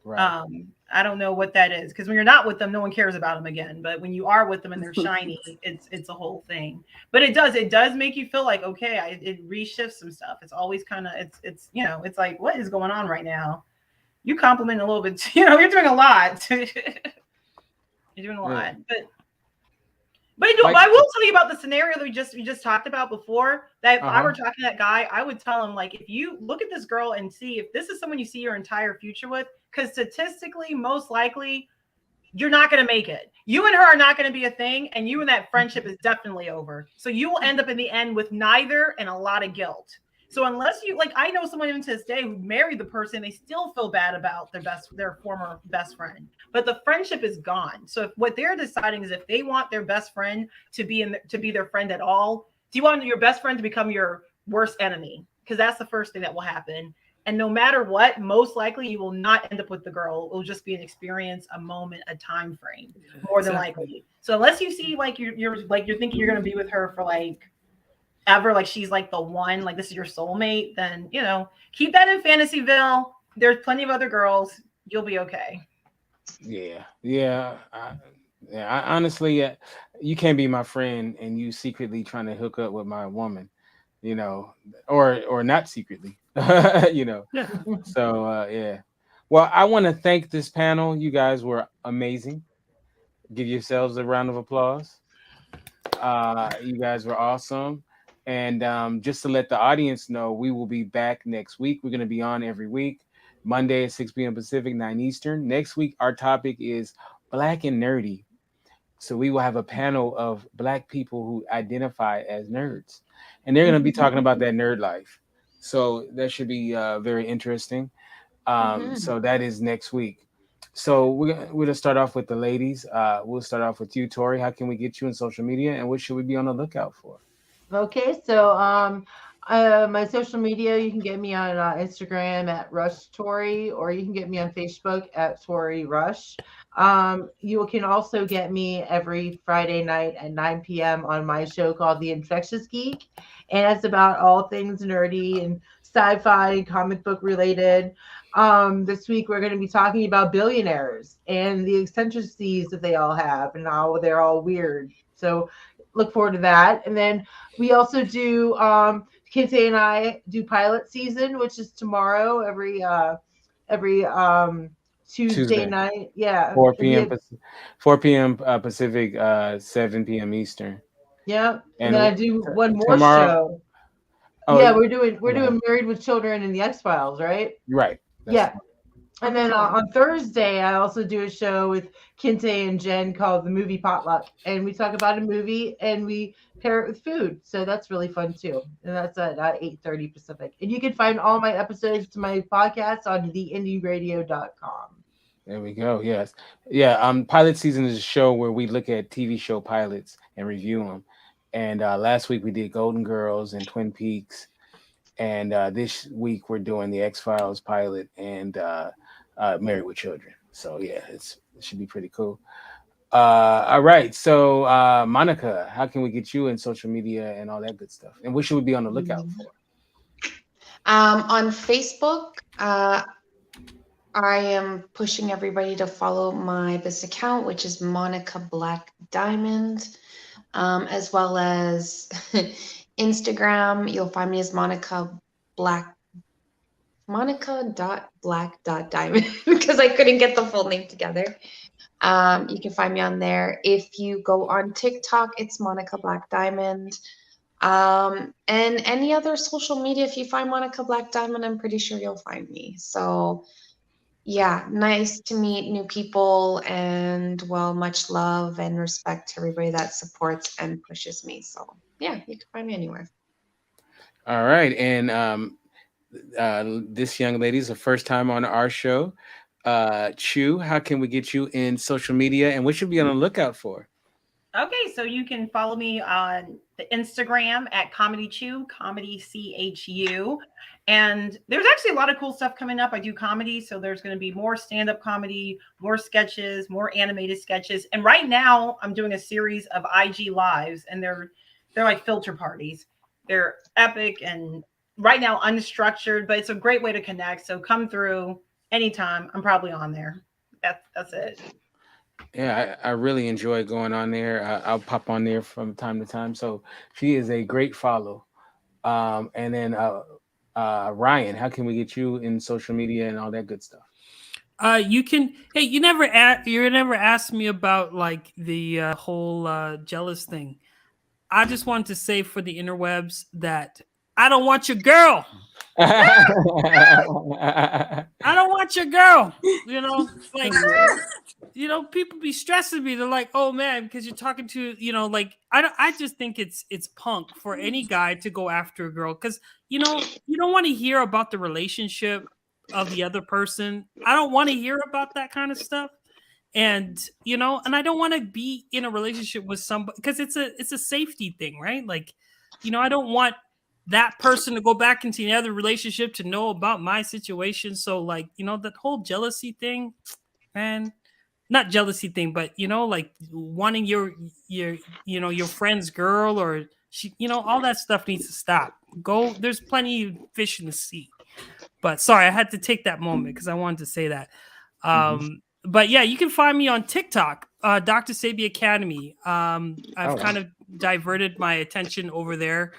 Right. I don't know what that is, because when you're not with them, no one cares about them again. But when you are with them and they're shiny, it's a whole thing. But it does make you feel like, okay, it reshifts some stuff. It's always kind of it's like, what is going on right now? You compliment a little bit, you're doing a lot. You're doing a Yeah. lot, but Like, I will tell you about the scenario that we just talked about before. That if I uh-huh. were talking to that guy, I would tell him, like, if you look at this girl and see if this is someone you see your entire future with, because statistically, most likely, you're not going to make it. You and her are not going to be a thing, and you and that friendship is definitely over. So you will end up in the end with neither and a lot of guilt. So unless you, like, I know someone even to this day who married the person, they still feel bad about their former best friend, but the friendship is gone. So if what they're deciding is if they want their best friend to be their friend at all, do you want your best friend to become your worst enemy? Because that's the first thing that will happen. And no matter what, most likely you will not end up with the girl. It will just be an experience, a moment, a time frame, more than Exactly. likely. So unless you see like you're thinking you're gonna be with her for like ever, like she's like the one, like this is your soulmate, then keep that in Fantasyville. There's plenty of other girls. You'll be okay. Yeah. Yeah. Honestly, you can't be my friend and you secretly trying to hook up with my woman, you know, or not secretly, you know. Yeah. So yeah. Well, I want to thank this panel. You guys were amazing. Give yourselves a round of applause. You guys were awesome. And just to let the audience know, we will be back next week. We're going to be on every week, Monday at 6 p.m. Pacific, 9 Eastern. Next week, our topic is Black and Nerdy. So we will have a panel of Black people who identify as nerds. And they're going to be talking about that nerd life. So that should be very interesting. Mhm. So that is next week. So we're gonna start off with the ladies. We'll start off with you, Tori. How can we get you in social media, and what should we be on the lookout for? Okay, so my social media, you can get me on Instagram at Rush Tori, or you can get me on Facebook at Tori Rush. You can also get me every Friday night at 9 p.m. on my show called The Infectious Geek, and it's about all things nerdy and sci-fi and comic book related. This week we're going to be talking about billionaires and the eccentricities that they all have and how they're all weird. So look forward to that. And then we also do Kinte and I do pilot season, which is tomorrow every Tuesday Tuesday, night. Yeah. 4 p.m. 4 p.m. Pacific, 7 p.m. Eastern. Yeah. And And then I do one more tomorrow, show. oh, Yeah, we're doing go ahead. Married with Children and the X-Files, right? Right. That's Yeah. fine. And then on Thursday, I also do a show with Kinte and Jen called The Movie Potluck. And we talk about a movie and we pair it with food. So that's really fun too. And that's at 8:30 Pacific. And you can find all my episodes to my podcast on theindieradio.com. There we go. Yes. Yeah. Pilot season is a show where we look at TV show pilots and review them. And last week we did Golden Girls and Twin Peaks. And this week we're doing the X Files pilot and Married with Children. So yeah, it should be pretty cool. All right. So Monica, how can we get you in social media and all that good stuff? And what should we be on the lookout for? On Facebook, I am pushing everybody to follow my business account, which is Monica Black Diamond, as well as Instagram. You'll find me as Monica.black.diamond because I couldn't get the full name together. You can find me on there. If you go on TikTok, it's Monica Black Diamond. And any other social media, if you find Monica Black Diamond, I'm pretty sure you'll find me. So yeah, nice to meet new people, and well, much love and respect to everybody that supports and pushes me. So yeah, you can find me anywhere. All right. And this young lady is the first time on our show. Chu, how can we get you in social media and what should we be on the lookout for? Okay, so you can follow me on the Instagram at Comedy Chu, Comedy CHU. And there's actually a lot of cool stuff coming up. I do comedy, so there's going to be more stand-up comedy, more sketches, more animated sketches. And right now I'm doing a series of IG lives, and they're like filter parties. They're epic and right now unstructured, but it's a great way to connect. So come through anytime. I'm probably on there. That's it. Yeah, I really enjoy going on there. I'll pop on there from time to time. So she is a great follow. And then Ryan, how can we get you in social media and all that good stuff? You can. Hey, you never asked me about like the whole jealous thing. I just wanted to say for the interwebs that I don't want your girl. I don't want your girl. You know, like people be stressing me. They're like, "Oh man," because you're talking to, like I just think it's punk for any guy to go after a girl because you don't want to hear about the relationship of the other person. I don't want to hear about that kind of stuff. And and I don't want to be in a relationship with somebody because it's a safety thing, right? Like, I don't want that person to go back into the other relationship to know about my situation. So like, that whole jealousy thing, man, not jealousy thing, but like wanting your friend's girl or she, all that stuff needs to stop. There's plenty of fish in the sea. But sorry, I had to take that moment because I wanted to say that. But yeah, you can find me on TikTok, Dr. Sabi Academy. I've kind of diverted my attention over there.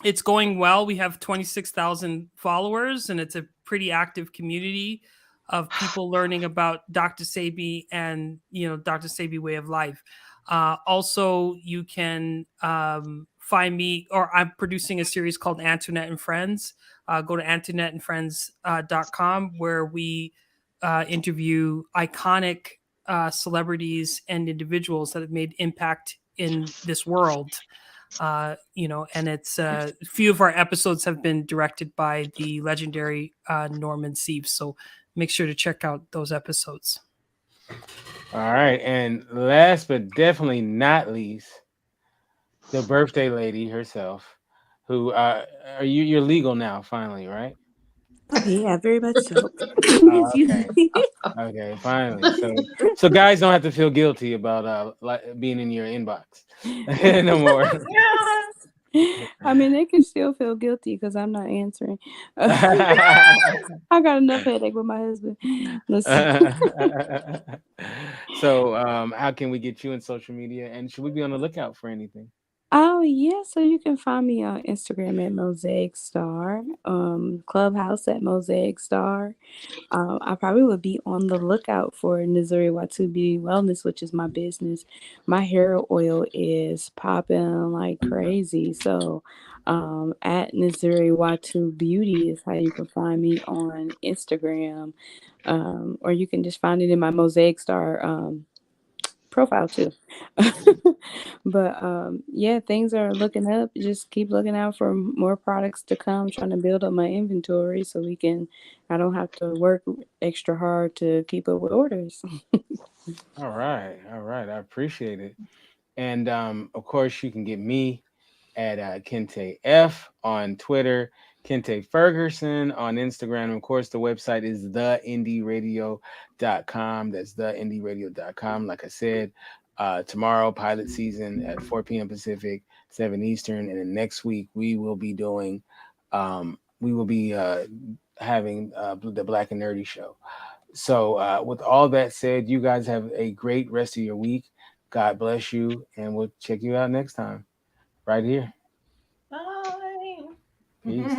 It's going well. We have 26,000 followers, and it's a pretty active community of people learning about Dr. Sabi and Dr. Sabi way of life. Also, you can find me, or I'm producing a series called Antoinette and Friends. Go to AntoinetteandFriends.com where we interview iconic celebrities and individuals that have made impact in this world. And it's a few of our episodes have been directed by the legendary Norman Seeves. So make sure to check out those episodes. All right. And last but definitely not least, the birthday lady herself, who you're legal now, finally, right? Yeah, very much so. Okay, finally. So guys don't have to feel guilty about being in your inbox no more. I mean, they can still feel guilty because I'm not answering. I got enough headache with my husband. So, how can we get you in social media? And should we be on the lookout for anything? Oh yeah, so you can find me on Instagram at Mosaic Star, Clubhouse at Mosaic Star. I probably would be on the lookout for Missouri Watu Beauty Wellness, which is my business. My hair oil is popping like crazy. So at Missouri Watu Beauty is how you can find me on Instagram. Or you can just find it in my Mosaic Star profile too. But yeah, things are looking up. Just keep looking out for more products to come, trying to build up my inventory so I don't have to work extra hard to keep up with orders. All right, all right. I appreciate it. And of course, you can get me at Kinte F on Twitter, Kinte Ferguson on Instagram. Of course, the website is theindieradio.com. That's theindieradio.com. Like I said, tomorrow, pilot season at 4 p.m. Pacific, 7 Eastern. And then next week, we will be having the Black and Nerdy show. So, with all that said, you guys have a great rest of your week. God bless you, and we'll check you out next time right here. Bye. Peace.